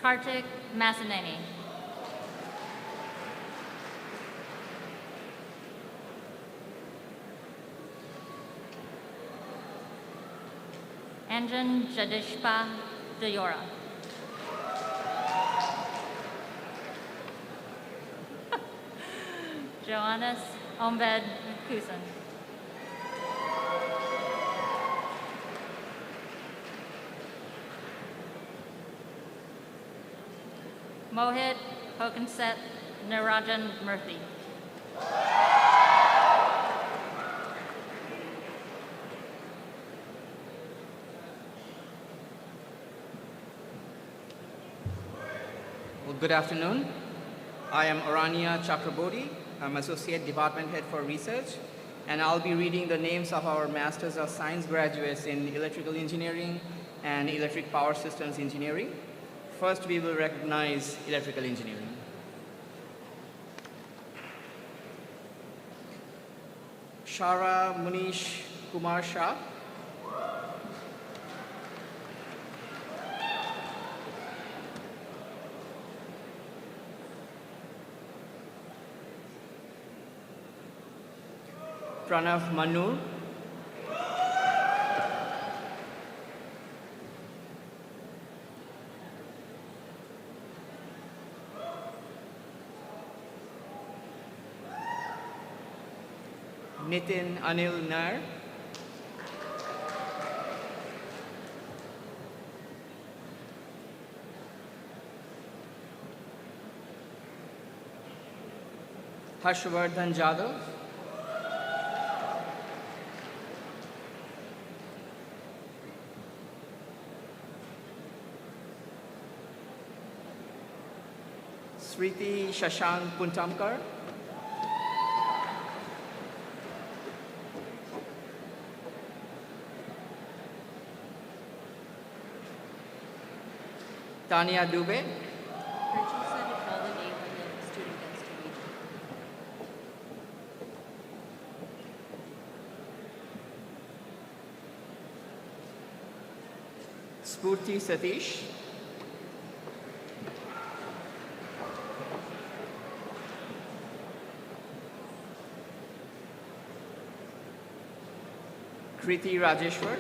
Kartik Masaneni. Anjan Jadishpa Jayora. Johannes Ombed Kusen. Mohit Hokanset Narajan Murthy. Well, good afternoon. I am Aranya Chakraborty. I'm Associate Department Head for Research, and I'll be reading the names of our Masters of Science graduates in Electrical Engineering and Electric Power Systems Engineering. First, we will recognize Electrical Engineering. Shara Munish Kumar Shah. Pranav Manur. Nitin Anil Nair. Harshvardhan Jadhav. Sriti Shashank Puntamkar. Tanya Dubé. Her chief said to call the name when the student gets to read it. Spurti Satish. Kriti Rajeshwar.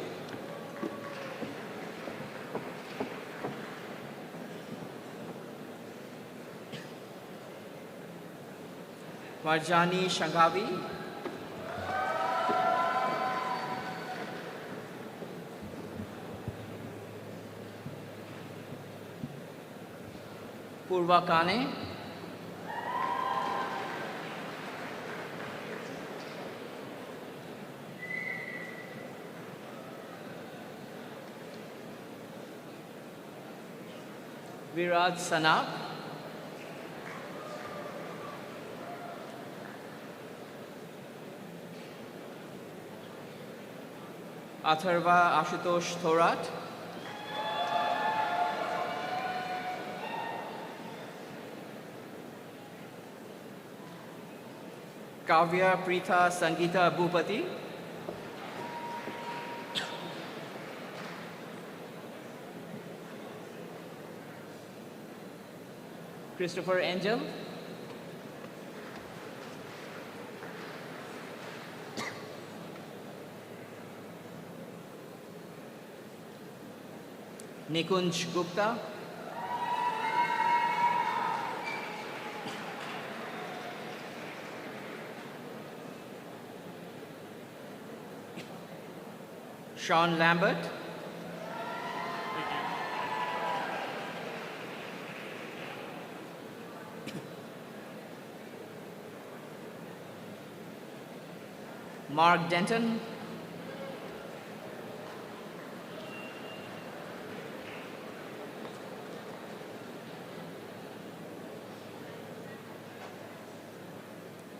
Marjani Shangavi, Purva Kane, Viraj Sanak, Atharva Ashutosh Thorat, Kavya Preetha Sangeeta Bhupati, Christopher Angel, Nikunj Gupta, Sean Lambert, Mark Denton,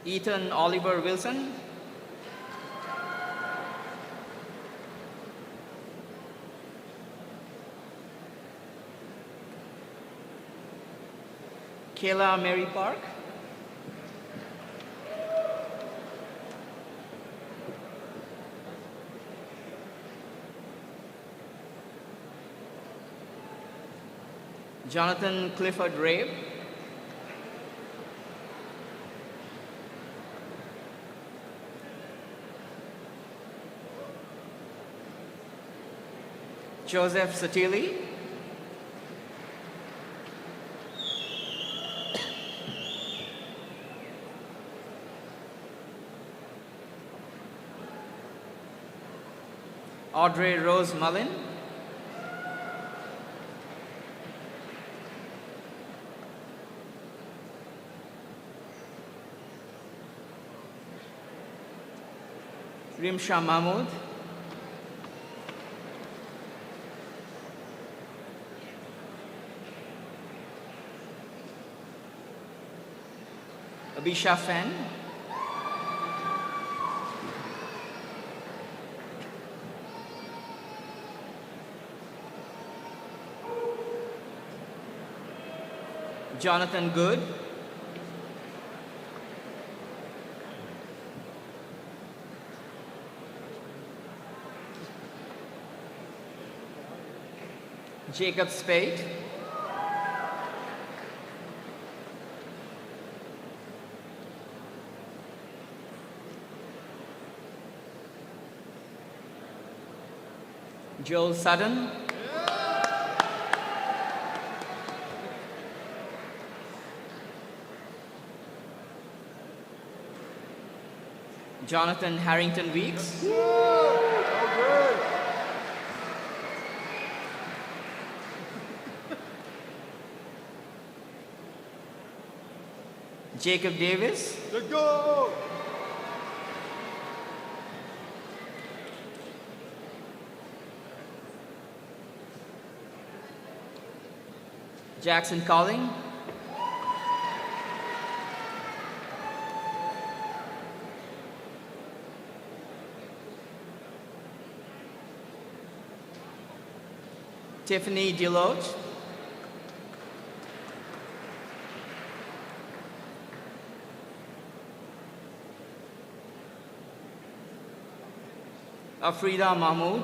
Ethan Oliver Wilson, Kayla Mary Park, Jonathan Clifford Rabe, Joseph Satili, Audrey Rose Mullin, Rimsha Mahmood, Abisha Fen, Jonathan Good, Jacob Spade, Joel Sutton, Jonathan Harrington Weeks, Jacob Davis, Let's go! Jackson Calling, Tiffany Deloach, Afrida Mahmood,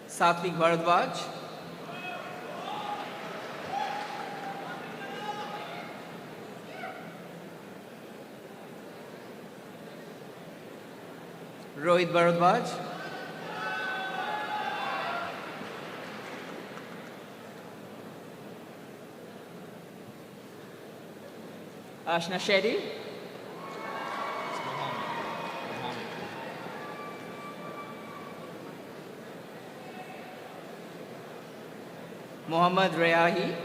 Satvik Bharadwaj, Rohit Bharadwaj, Ashna Shetty, Mohammad Rayahi,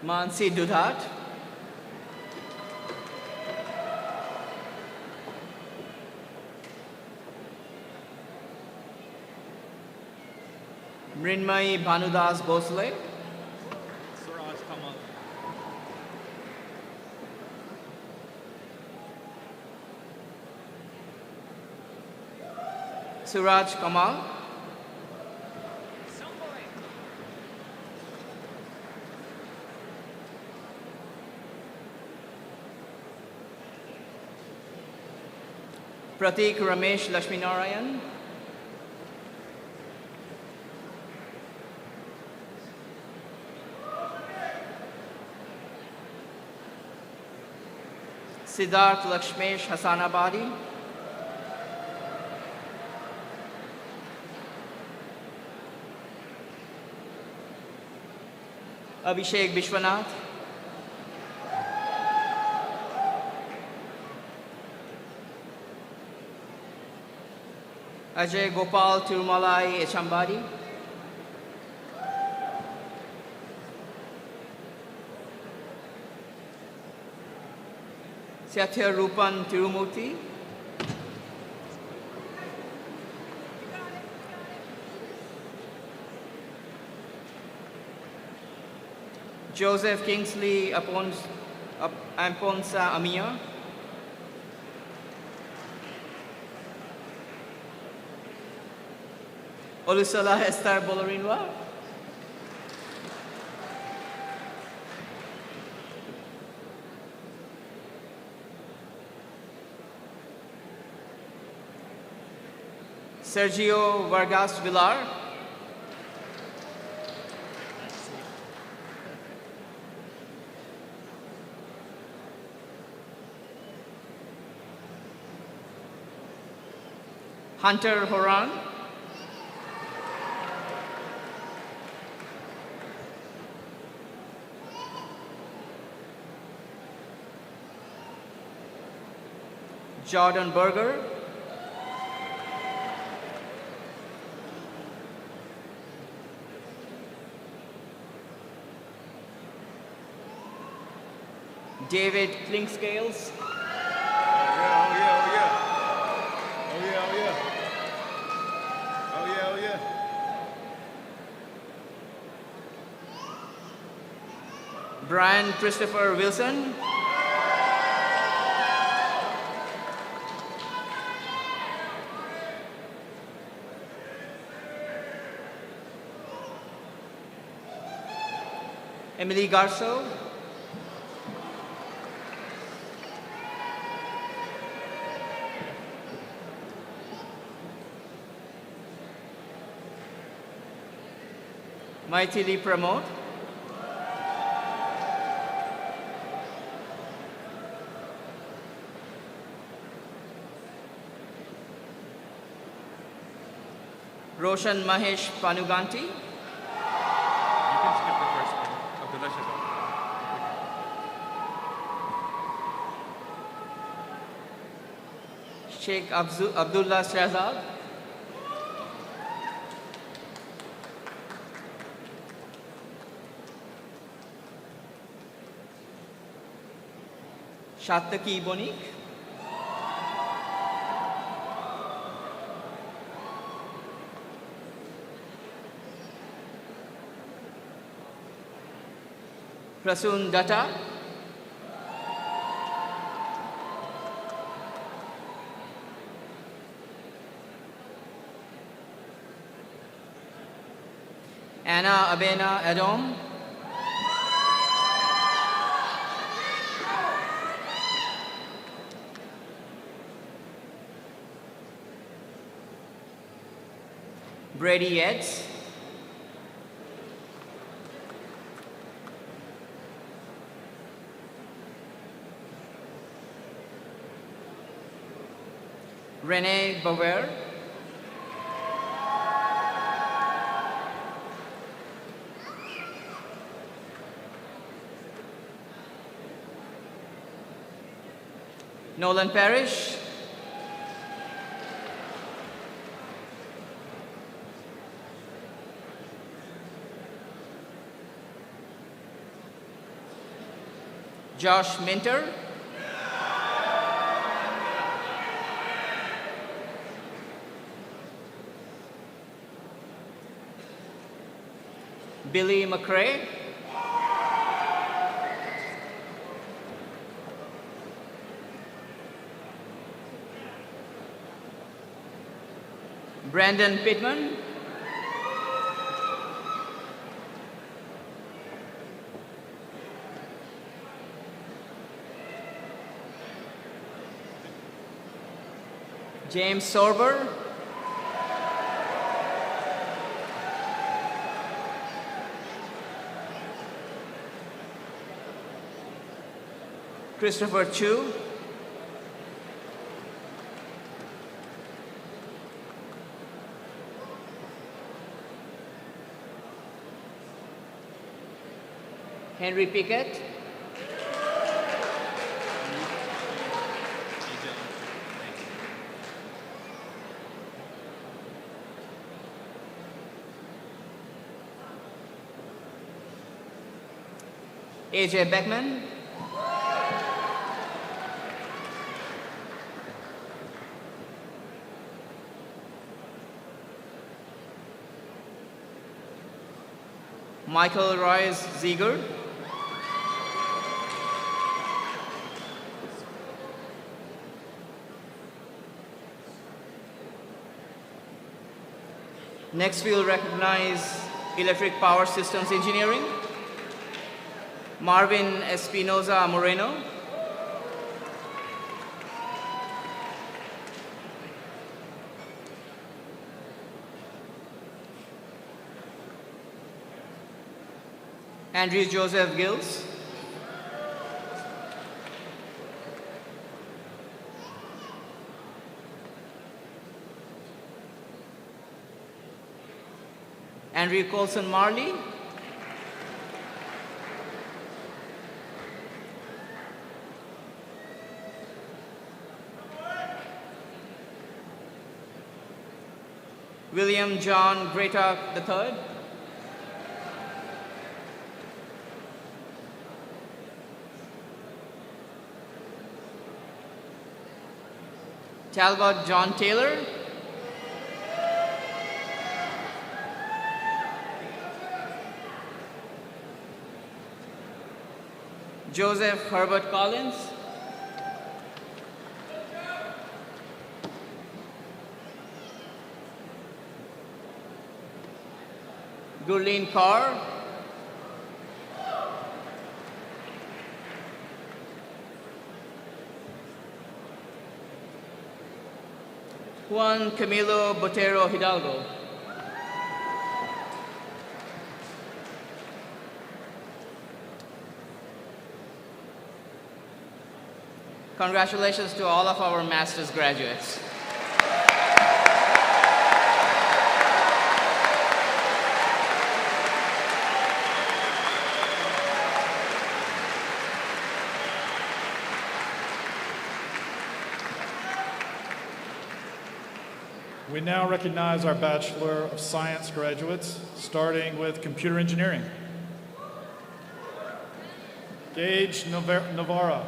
Mansi Dudhat, Mrinmay Bhanudas Bhosle, Suraj Kamal, Pratik Ramesh Lakshminarayan, Siddharth Lakshmesh Hasanabadi, Abhishek Vishwanath, Ajay Gopal Tirumalai Echambadi, Satya Rupan Tirumurti, Joseph Kingsley Amponsa Amia, Olusola Esther Bolorinwa, Sergio Vargas Villar, Hunter Horan, Jordan Berger, David Klingscales, Brian Christopher Wilson, Emily Garso, Maithili Pramod, Roshan Mahesh Panuganti, You can skip the first one. Abdullah Shazam. Sheikh Abdullah Shahzad, Shataki Bonik, Prasun Datta, Anna Abena Adom, Brady Eds, Renee Bauer, Nolan Parrish, Josh Minter, Billy McRae, Brandon Pittman, James Sorber, Christopher Chu, Henry Pickett, AJ Beckman, Michael Royce Ziegler, next we'll recognize Electric Power Systems Engineering, Marvin Espinoza Moreno, Andrew Joseph Gills, Andrew Colson Marley, William John Greta III, Talbot John Taylor, Joseph Herbert Collins, Gurleen Kaur, Juan Camilo Botero Hidalgo, congratulations to all of our master's graduates. We now recognize our Bachelor of Science graduates, starting with Computer Engineering. Gage Navarra.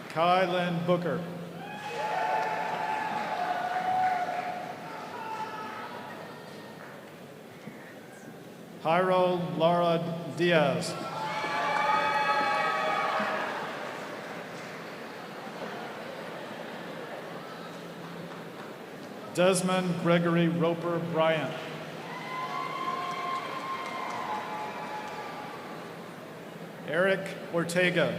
Kylan Booker. Jairo Lara Diaz. Desmond Gregory Roper Bryant. Eric Ortega.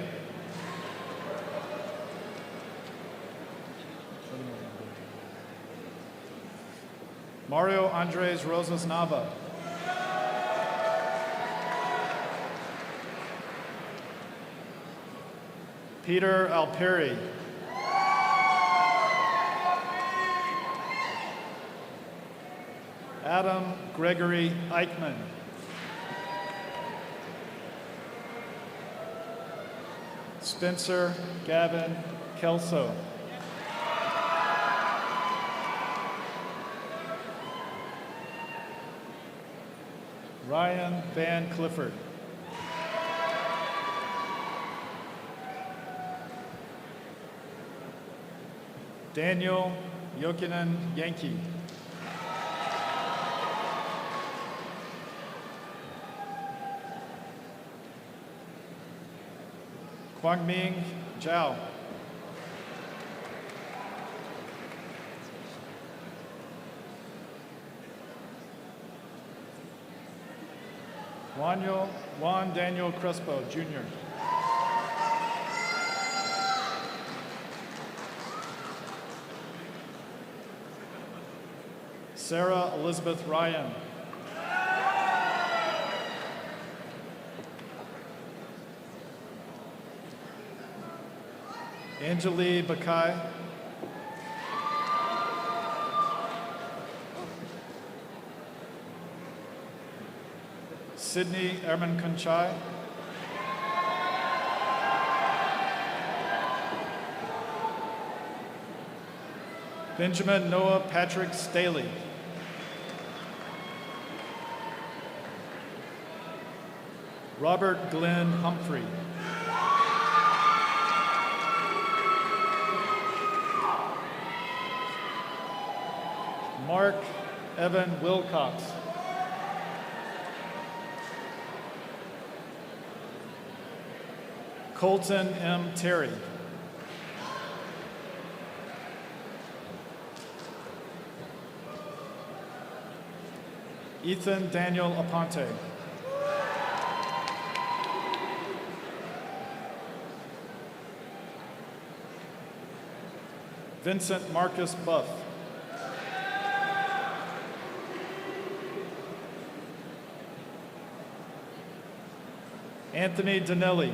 Mario Andres Rosas Nava. Peter Alperi. Adam Gregory Eichmann. Spencer Gavin Kelso. Ryan Van Clifford. Daniel Jokinen Yankee. Kwangming Zhao. Juan Daniel Crespo, Jr. Sarah Elizabeth Ryan. Anjali Bakai. Sydney Erman Kunchai. Benjamin Noah Patrick Staley. Robert Glenn Humphrey. Mark Evan Wilcox. Colton M. Terry. Ethan Daniel Aponte. Vincent Marcus Buff. Anthony Donnelly.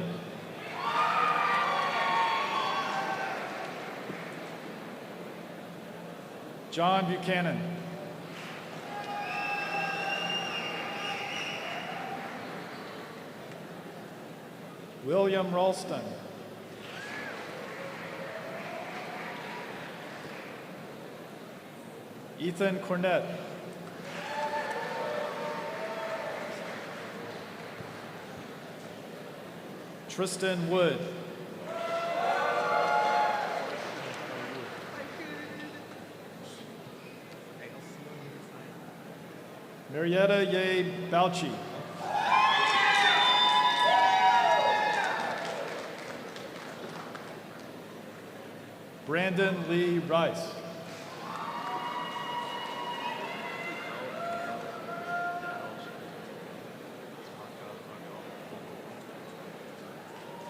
John Buchanan. William Ralston. Ethan Cornett. Tristan Wood. Marietta Ye Balchi. Brandon Lee Rice.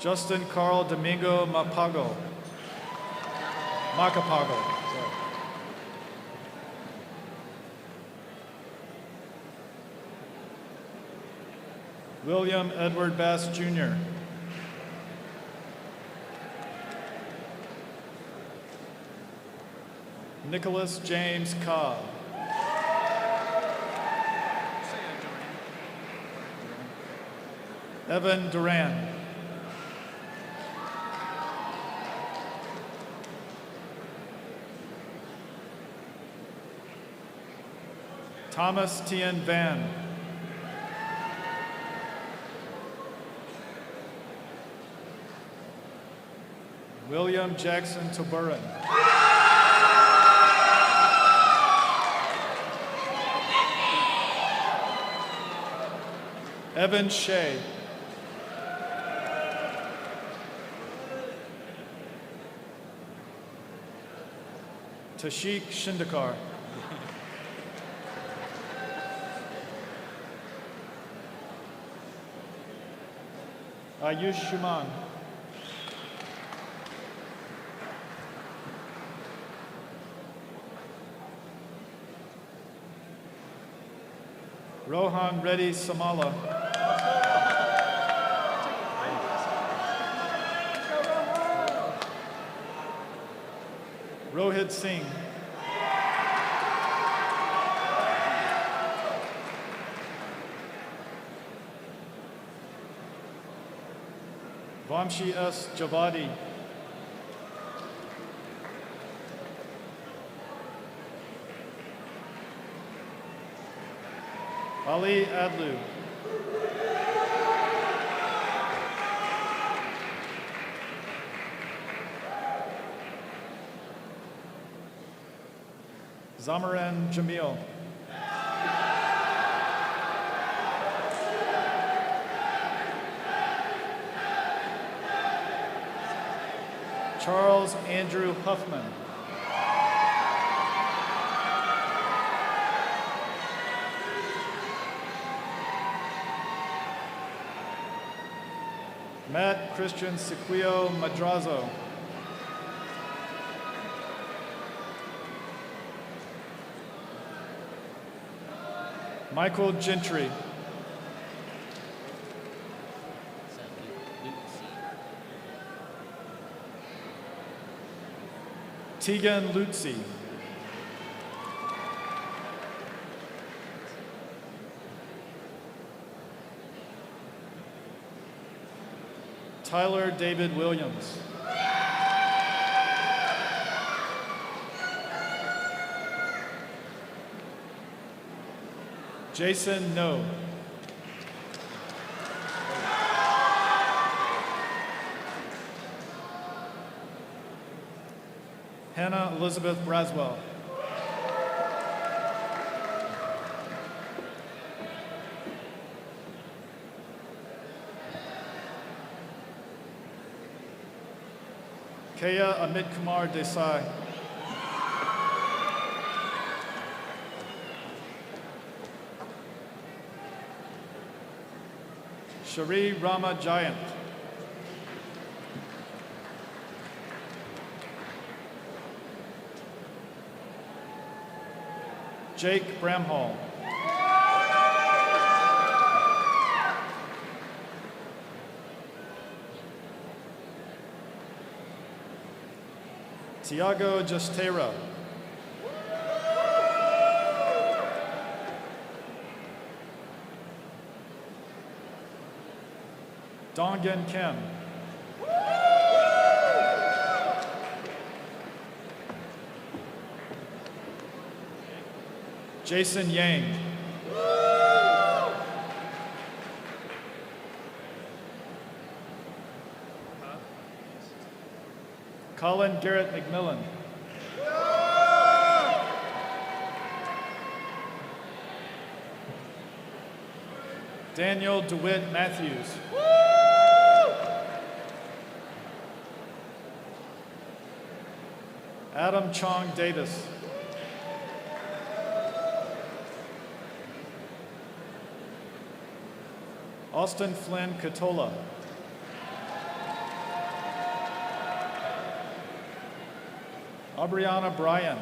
Justin Carl Domingo Macapago. Sorry. William Edward Bass, Jr. Nicholas James Cobb. Evan Duran. Thomas Tien Van. William Jackson Toburin. Evan Shea. Tashik Shindakar. Ayush Shuman. Rohan Reddy Samala. Rohit Singh. Vamshi S. Javadi. Ali Adlu. Zamaran Jamil. Charles Andrew Huffman. Matt Christian Sequio Madrazo. Michael Gentry. Tegan Lutzi. Tyler David Williams. Jason No. Hannah Elizabeth Braswell. Kaya Amit Kumar Desai. Shari Rama Giant. Jake Bramhall. Tiago Justera. Dongan Kim. Jason Yang. Colin Garrett McMillan. Daniel DeWitt Matthews. Adam Chong Davis. Austin Flynn Catola. Aubriana Bryan.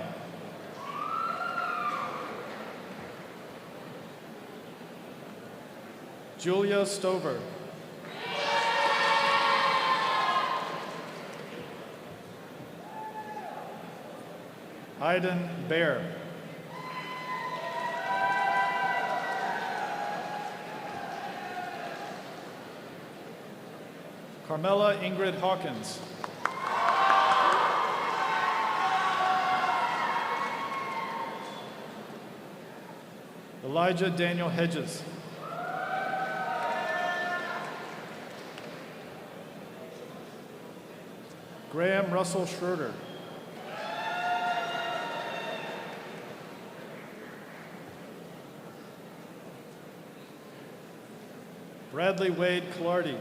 Julia Stover. Hayden Bear. Carmela Ingrid Hawkins. Elijah Daniel Hedges. Graham Russell Schroeder. Bradley Wade Clardy.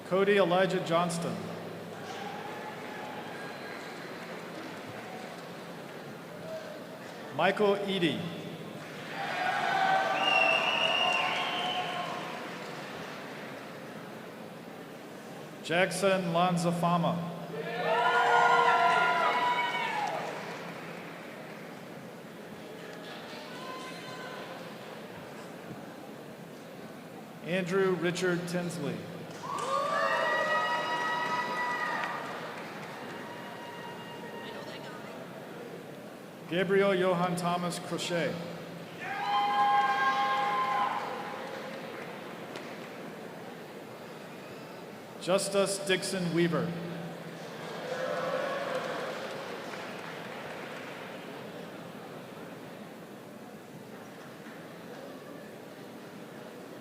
Cody Elijah Johnston. Michael Eady. Jackson Lanzafama. Andrew Richard Tinsley. Gabriel Johann Thomas Crochet. Justus Dixon Weaver.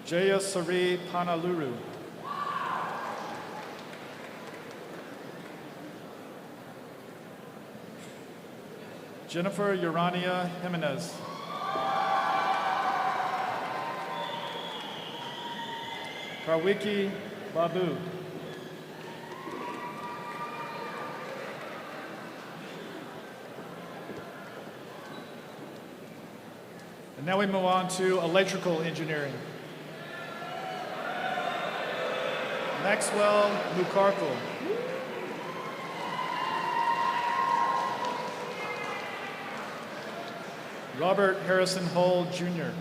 Jayasari Panaluru. Jennifer Urania Jimenez. Karwiki Babu. And now we move on to electrical engineering. Maxwell Mukarkul. Robert Harrison Hull, Jr.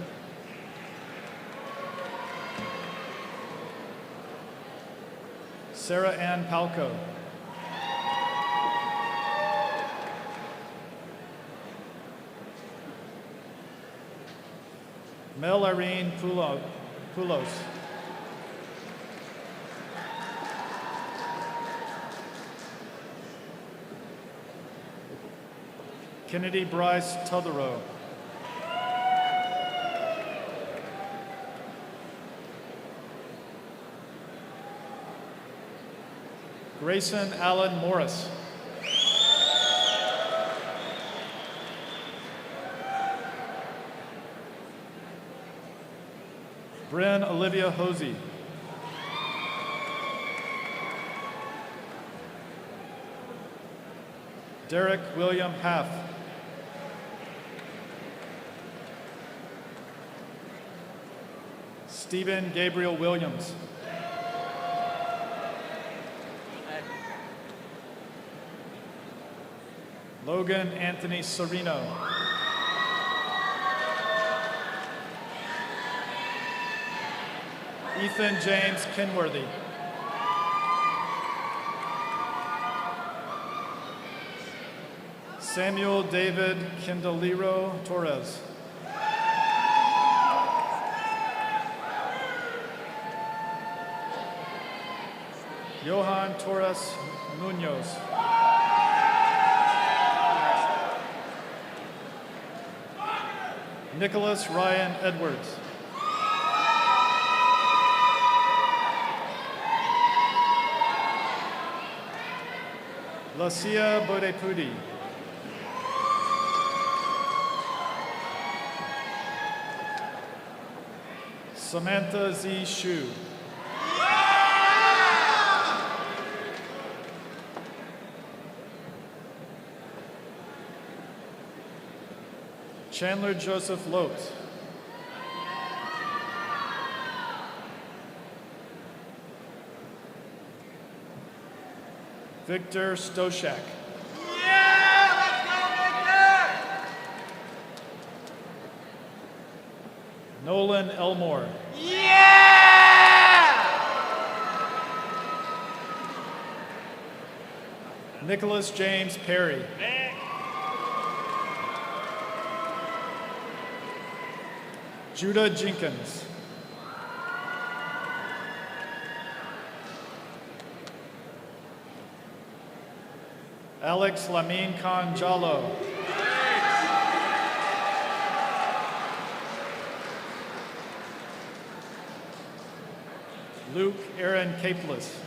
Sarah Ann Palco. Mel Irene Poulos. Kennedy Bryce Tutherow. Grayson Allen Morris. Bryn Olivia Hosey. Derek William Haff. Stephen Gabriel Williams. Logan Anthony Serino. Ethan James Kenworthy. Samuel David Candelero Torres. Johan Torres Munoz. Nicholas Ryan Edwards. Lacia Bodepudi. Samantha Z. Shu. Chandler Joseph Lopes. Victor Stoshak. Yeah! Let's go, Victor! Nolan Elmore. Yeah! Nicholas James Perry. Judah Jenkins. Alex Lamin Khan Jallo. Luke Aaron Capeless.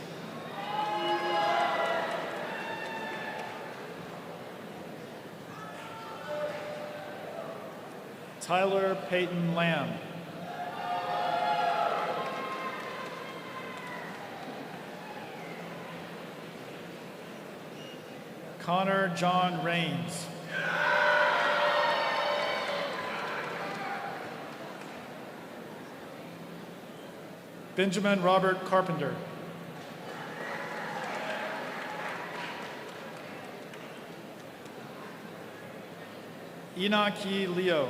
Tyler Peyton Lamb. Connor John Rains. Benjamin Robert Carpenter. Enoch E. Leo.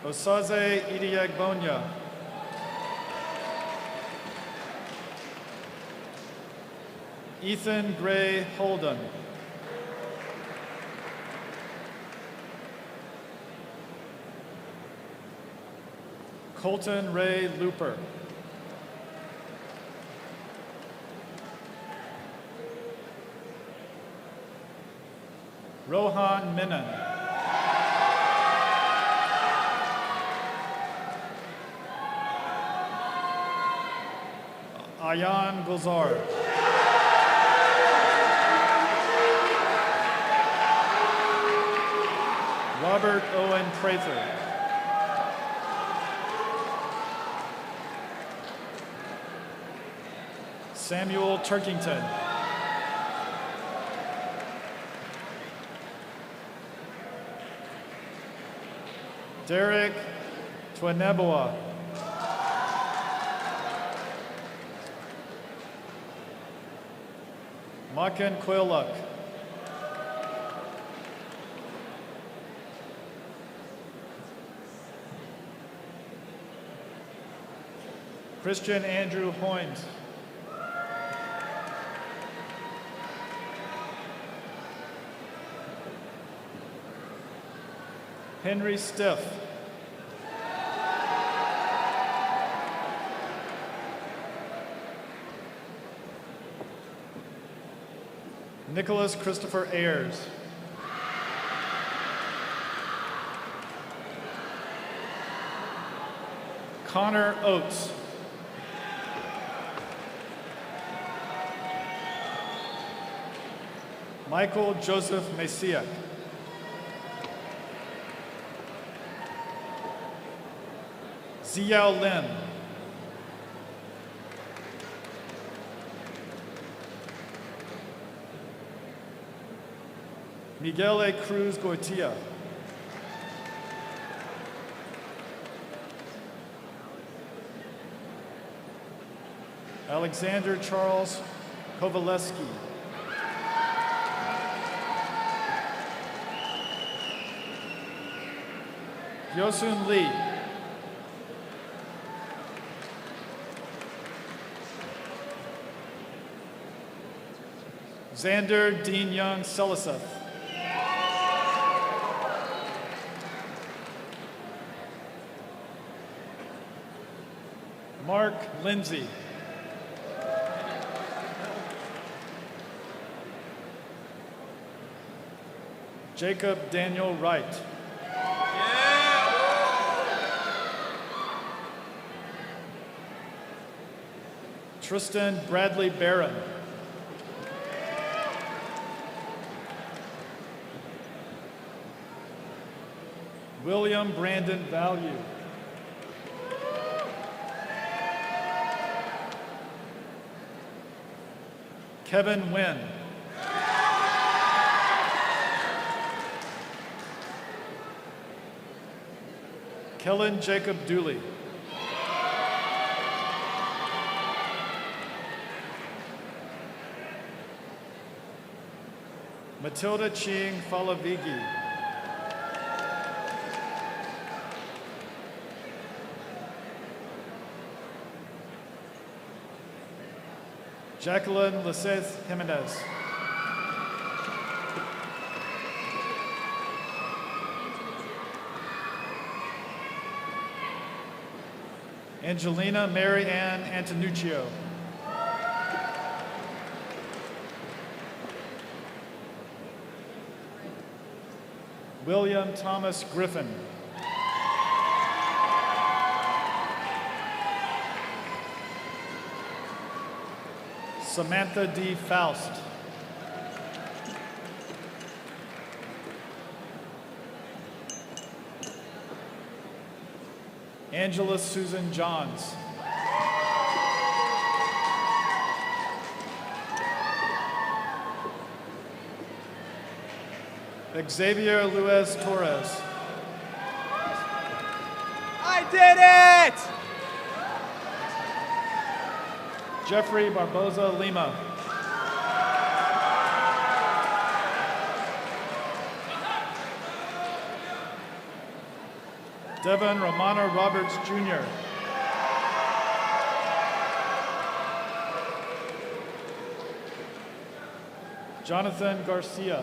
Osaze Idiagbonya. Ethan Gray Holden. Colton Ray Looper. Rohan Menon. Ayan Gulzar. Robert Owen Prather. Samuel Turkington. Derek Twaneboa. Makan Quailuk. Christian Andrew Hoynes. Henry Stiff. Nicholas Christopher Ayers. Connor Oates. Michael Joseph Messiak. Ziyao Lin. Miguel A. Cruz Goitia. Alexander Charles Kowaleski. Yosun Lee. Xander Dean Young Seliseth. Mark Lindsay. Jacob Daniel Wright. Tristan Bradley Barron. William Brandon Value. Kevin Nguyen. Kellen Jacob Dooley. Matilda Ching Falavigi. Jacqueline Liseth Jimenez. Angelina Mary Ann Antonuccio. William Thomas Griffin. Samantha D. Faust. Angela Susan Johns. Xavier Luis Torres. I did it! Jeffrey Barboza Lima. Devin Romano Roberts, Jr. Jonathan Garcia.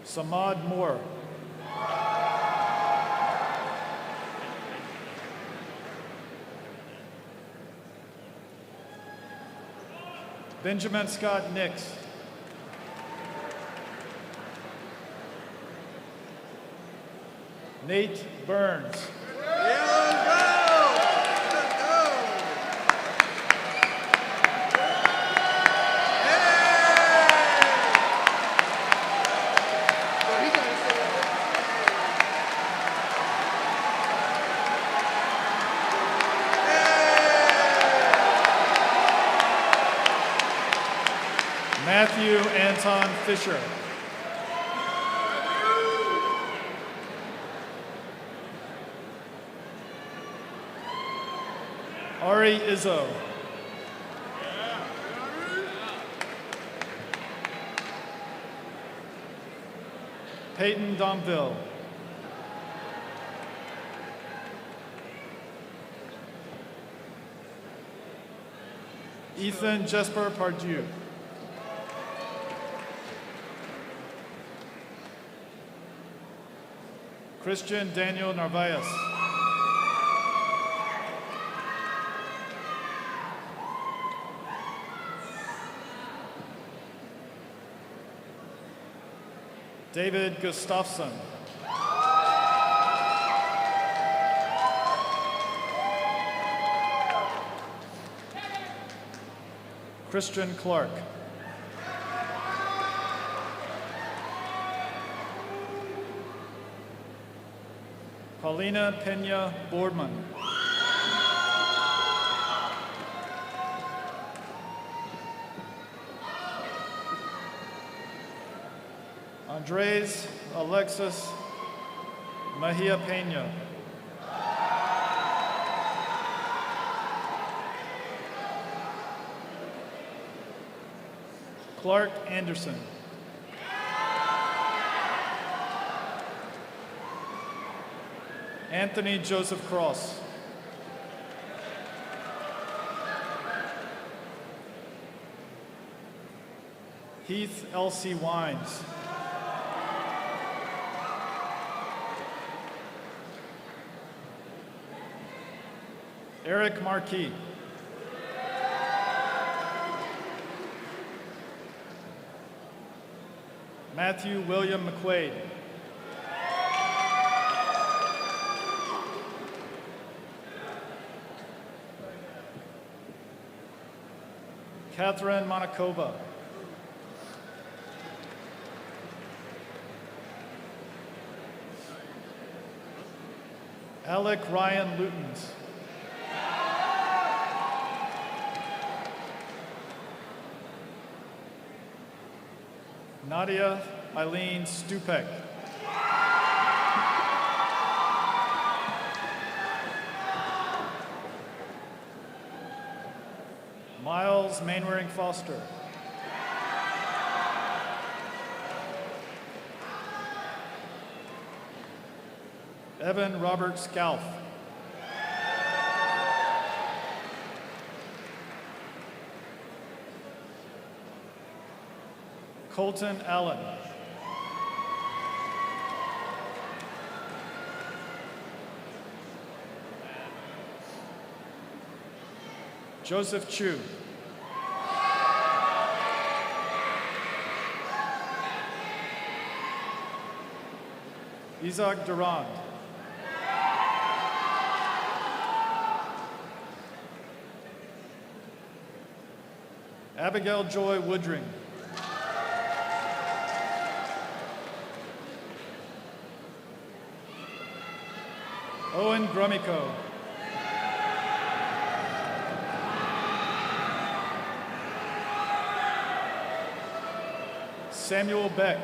Samad Moore. Benjamin Scott Nix. Nate Burns. Matthew Anton Fisher. Ari Izzo. Peyton Domville. Ethan Jesper Pardue. Christian Daniel Narvaez. David Gustafson. Christian Clark. Paulina Pena Boardman. Andres Alexis Mejia Pena. Clark Anderson. Anthony Joseph Cross. Heath Elsie Wines. Eric Marquis. Matthew William McQuaid. Catherine Monakova. Alec Ryan Lutens. Nadia Eileen Stupek. Miles Mainwaring Foster. Evan Robert Scalf. Colton Allen. Joseph Chu. Isaac Durand. Abigail Joy Woodring. Owen Grumiko. Samuel Beck.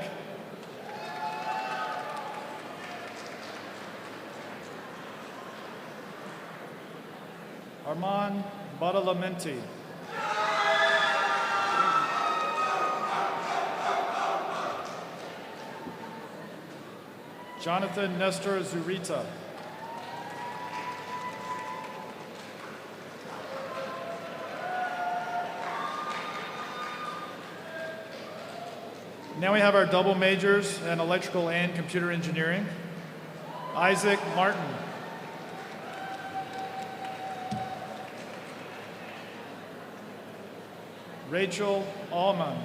Armand Badalamenti. Jonathan Nestor Zurita. Now we have our double majors in electrical and computer engineering. Isaac Martin. Rachel Allman.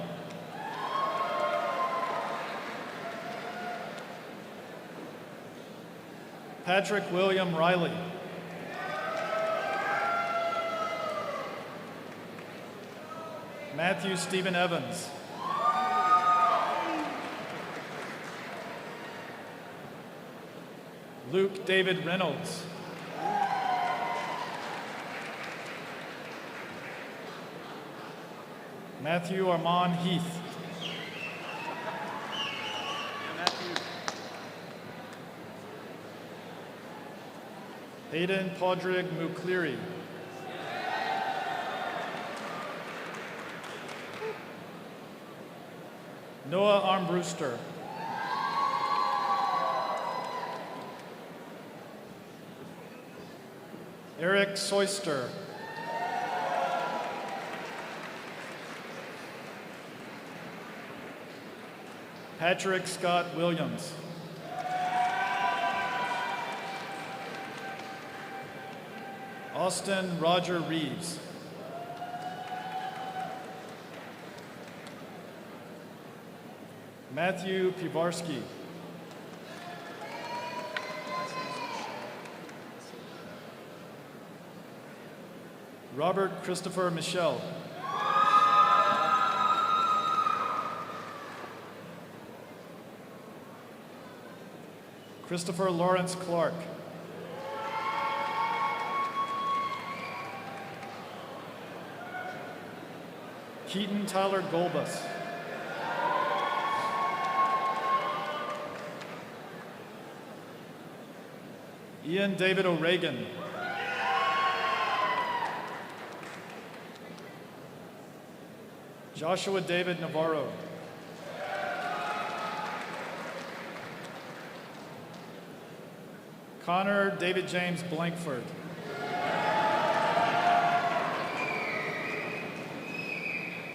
Patrick William Riley. Matthew Stephen Evans. Luke David Reynolds. Matthew Armand Heath. Hayden Podrig Mukleri. Noah Armbruster. Eric Soyster. Patrick Scott Williams. Austin Roger Reeves. Matthew Pivarski. Robert Christopher Michel. Christopher Lawrence Clark. Keaton Tyler Golbus. Ian David O'Regan. Joshua David Navarro. Connor David James Blankford.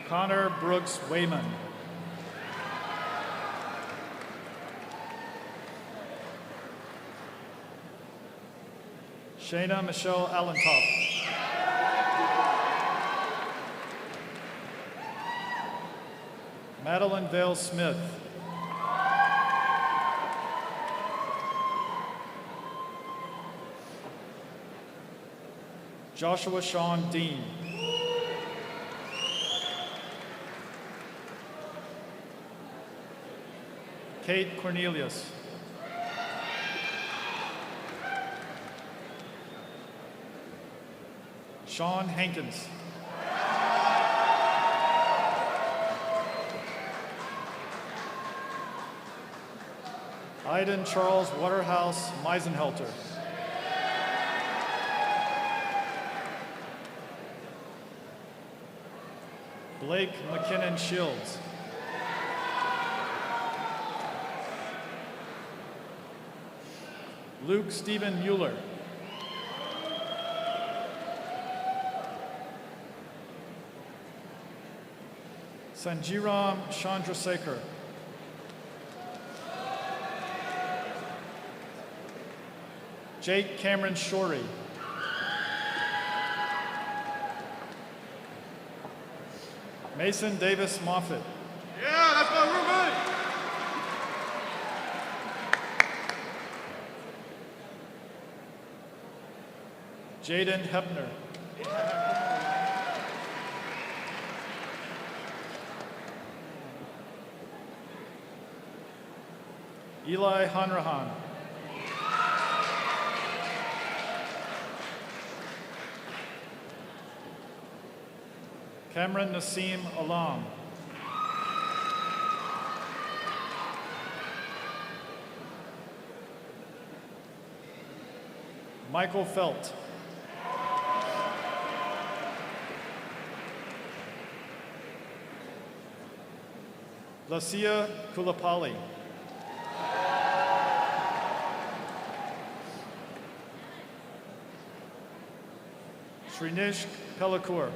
Connor Brooks Wayman. Shayna Michelle Allentoff. Madeline Vale Smith. Joshua Sean Dean. Kate Cornelius. Sean Hankins. Iden Charles Waterhouse Meisenhelter. Blake McKinnon Shields. Luke Stephen Mueller. Sanjiram Chandrasekhar. Jake Cameron Shorey. Mason Davis Moffitt. Yeah, that's my roommate! Jaden Hepner. Eli Hanrahan. Cameron Nassim Alam. Michael Felt. Lasia Kulapali. Srinish Pelakur.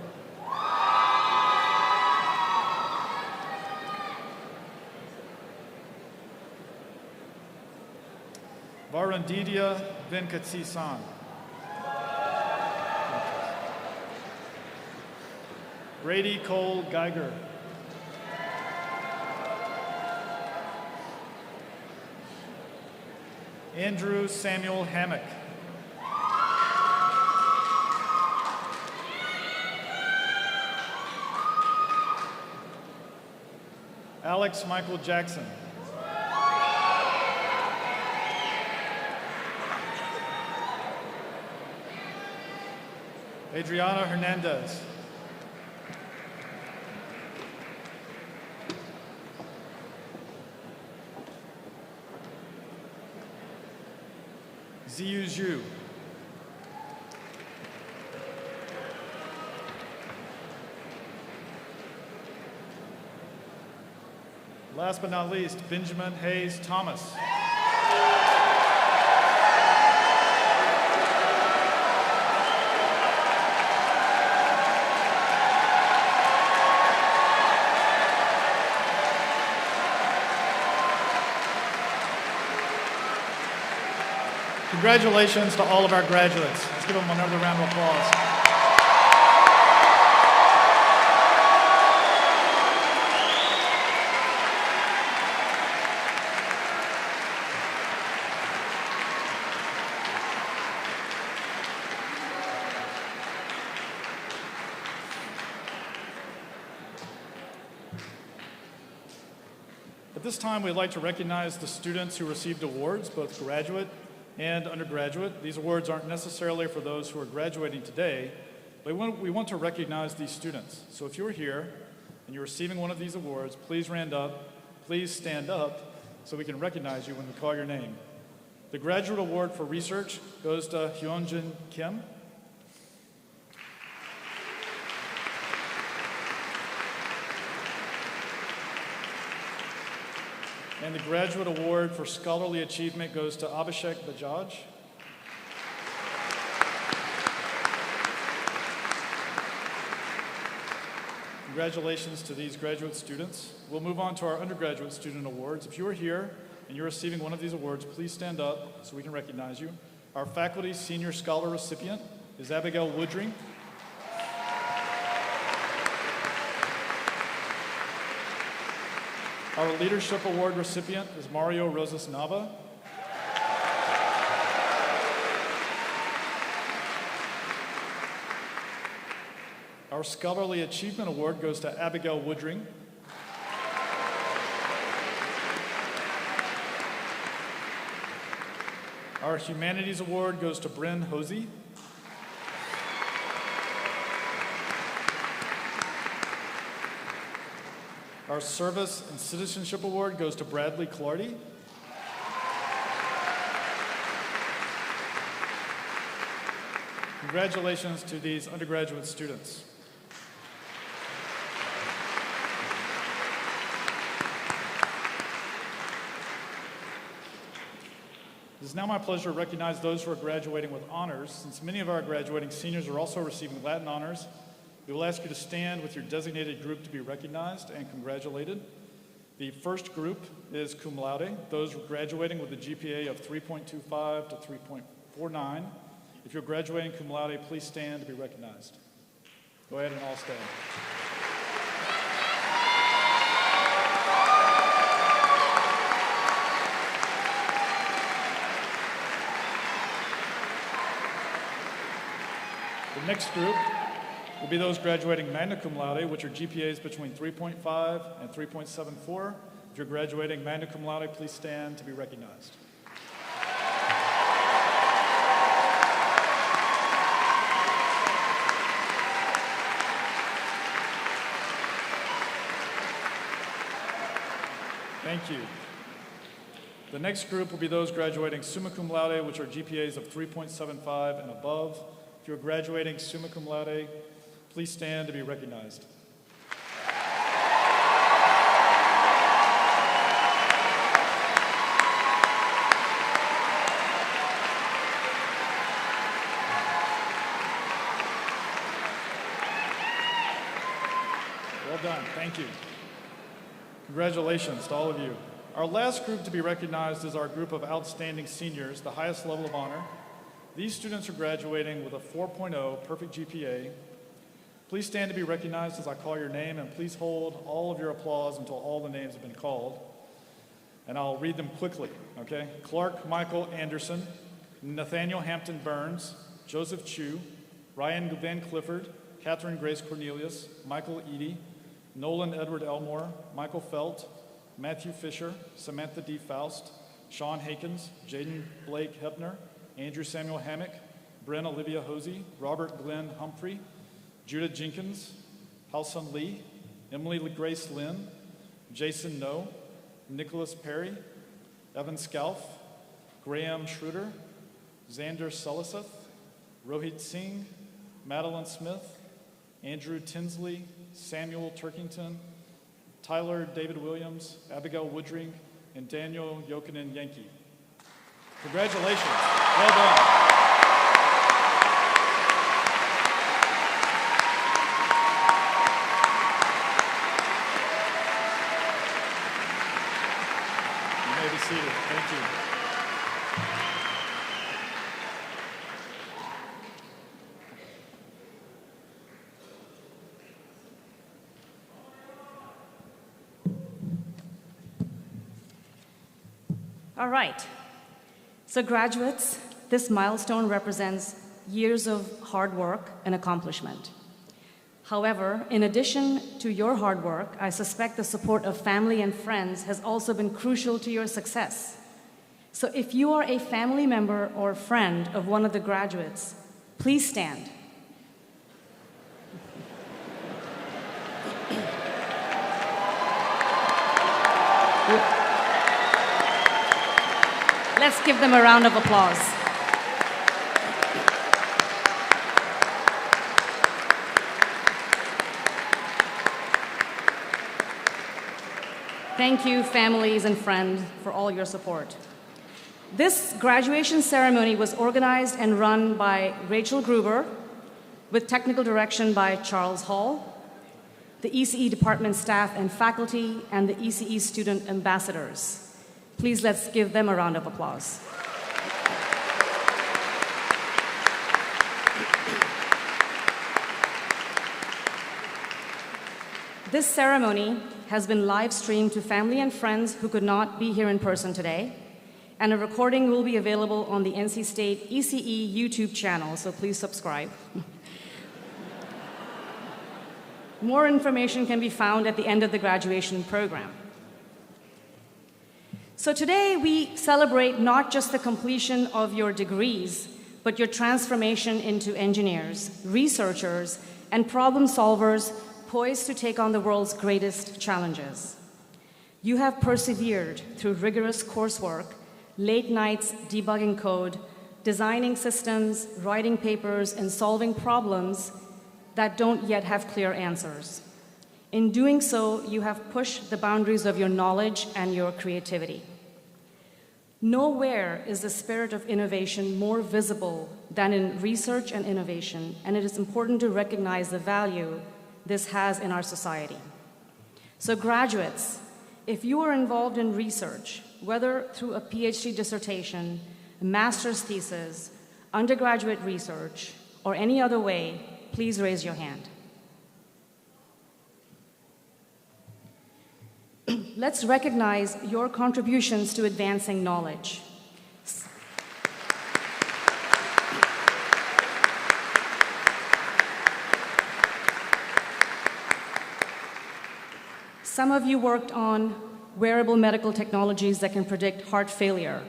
Varundidia Venkatsi-san. Brady Cole Geiger. Andrew Samuel Hammock. Alex Michael Jackson. Adriana Hernandez. Ziyu Zhu. Last but not least, Benjamin Hayes Thomas. Congratulations to all of our graduates. Let's give them another round of applause. At this time, we'd like to recognize the students who received awards, both graduate and undergraduate. These awards aren't necessarily for those who are graduating today, but we want to recognize these students. So if you're here and you're receiving one of these awards, please stand up so we can recognize you when we call your name. The Graduate Award for Research goes to Hyunjin Kim. And the Graduate Award for Scholarly Achievement goes to Abhishek Bajaj. Congratulations to these graduate students. We'll move on to our undergraduate student awards. If you are here and you're receiving one of these awards, please stand up so we can recognize you. Our faculty senior scholar recipient is Abigail Woodring. Our Leadership Award recipient is Mario Rosas Nava. Our Scholarly Achievement Award goes to Abigail Woodring. Our Humanities Award goes to Bryn Hosey. Our Service and Citizenship Award goes to Bradley Clardy. Congratulations to these undergraduate students. It is now my pleasure to recognize those who are graduating with honors. Since many of our graduating seniors are also receiving Latin honors, we will ask you to stand with your designated group to be recognized and congratulated. The first group is cum laude, those graduating with a GPA of 3.25 to 3.49. If you're graduating cum laude, please stand to be recognized. Go ahead and all stand. The next group will be those graduating magna cum laude, which are GPAs between 3.5 and 3.74. If you're graduating magna cum laude, please stand to be recognized. Thank you. The next group will be those graduating summa cum laude, which are GPAs of 3.75 and above. If you're graduating summa cum laude, please stand to be recognized. Well done, thank you. Congratulations to all of you. Our last group to be recognized is our group of outstanding seniors, the highest level of honor. These students are graduating with a 4.0 perfect GPA. Please stand to be recognized as I call your name, and please hold all of your applause until all the names have been called. And I'll read them quickly, okay? Clark Michael Anderson, Nathaniel Hampton Burns, Joseph Chu, Ryan Van Clifford, Catherine Grace Cornelius, Michael Eady, Nolan Edward Elmore, Michael Felt, Matthew Fisher, Samantha D. Faust, Sean Hakens, Jaden Blake Hepner, Andrew Samuel Hammock, Bren Olivia Hosey, Robert Glenn Humphrey, Judah Jenkins, Halson Lee, Emily Grace Lynn, Jason No, Nicholas Perry, Evan Scalf, Graham Schroeder, Xander Suliseth, Rohit Singh, Madeline Smith, Andrew Tinsley, Samuel Turkington, Tyler David Williams, Abigail Woodring, and Daniel Jokinen Yankee. Congratulations. Well done. You may be seated. Thank you. All right. So graduates, this milestone represents years of hard work and accomplishment. However, in addition to your hard work, I suspect the support of family and friends has also been crucial to your success. So if you are a family member or friend of one of the graduates, please stand. Let's give them a round of applause. Thank you, families and friends, for all your support. This graduation ceremony was organized and run by Rachel Gruber, with technical direction by Charles Hall, the ECE department staff and faculty, and the ECE student ambassadors. Please let's give them a round of applause. This ceremony has been live streamed to family and friends who could not be here in person today, and a recording will be available on the NC State ECE YouTube channel, so please subscribe. More information can be found at the end of the graduation program. So today we celebrate not just the completion of your degrees, but your transformation into engineers, researchers, and problem solvers poised to take on the world's greatest challenges. You have persevered through rigorous coursework, late nights debugging code, designing systems, writing papers, and solving problems that don't yet have clear answers. In doing so, you have pushed the boundaries of your knowledge and your creativity. Nowhere is the spirit of innovation more visible than in research and innovation, and it is important to recognize the value this has in our society. So graduates, if you are involved in research, whether through a PhD dissertation, a master's thesis, undergraduate research, or any other way, please raise your hand. Let's recognize your contributions to advancing knowledge. Some of you worked on wearable medical technologies that can predict heart failure.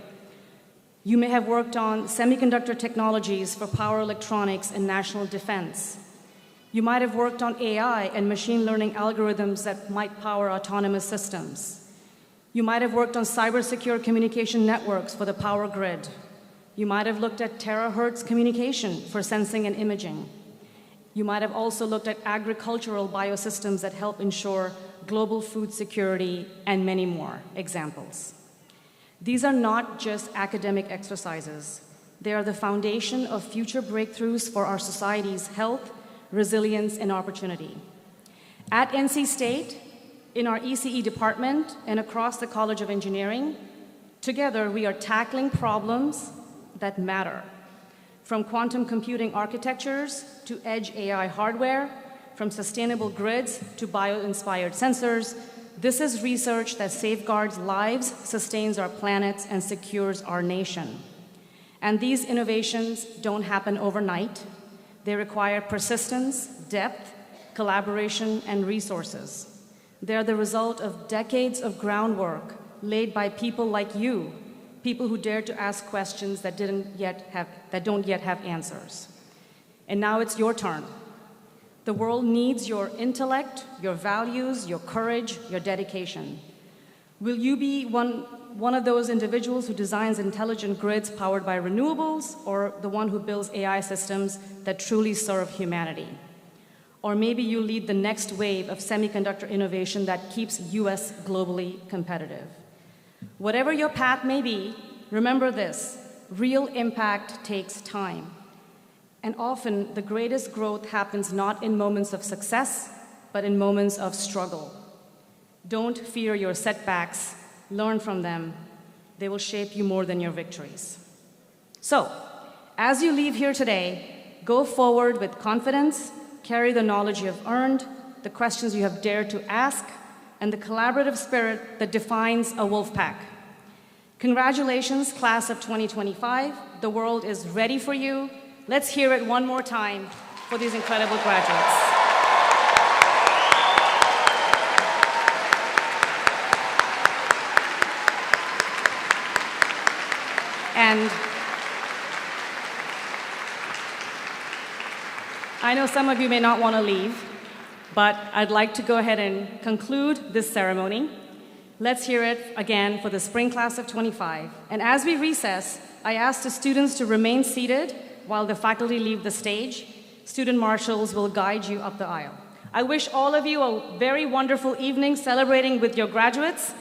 You may have worked on semiconductor technologies for power electronics and national defense. You might have worked on AI and machine learning algorithms that might power autonomous systems. You might have worked on cyber-secure communication networks for the power grid. You might have looked at terahertz communication for sensing and imaging. You might have also looked at agricultural biosystems that help ensure global food security, and many more examples. These are not just academic exercises. They are the foundation of future breakthroughs for our society's health, resilience, and opportunity. At NC State, in our ECE department and across the College of Engineering, together we are tackling problems that matter, from quantum computing architectures to edge AI hardware, from sustainable grids to bio-inspired sensors. This is research that safeguards lives, sustains our planet, and secures our nation. And these innovations don't happen overnight. They require persistence, depth, collaboration, and resources. They are the result of decades of groundwork laid by people like you, people who dare to ask questions that don't yet have answers. And now it's your turn. The world needs your intellect, your values, your courage, your dedication. Will you be one of those individuals who designs intelligent grids powered by renewables, or the one who builds AI systems that truly serve humanity? Or maybe you lead the next wave of semiconductor innovation that keeps US globally competitive. Whatever your path may be, remember this: real impact takes time. And often, the greatest growth happens not in moments of success, but in moments of struggle. Don't fear your setbacks. Learn from them. They will shape you more than your victories. So, as you leave here today, go forward with confidence, carry the knowledge you have earned, the questions you have dared to ask, and the collaborative spirit that defines a wolf pack. Congratulations, class of 2025. The world is ready for you. Let's hear it one more time for these incredible graduates. And I know some of you may not want to leave, but I'd like to go ahead and conclude this ceremony. Let's hear it again for the spring class of 25. And as we recess, I ask the students to remain seated while the faculty leave the stage. Student marshals will guide you up the aisle. I wish all of you a very wonderful evening celebrating with your graduates.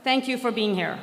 Thank you for being here.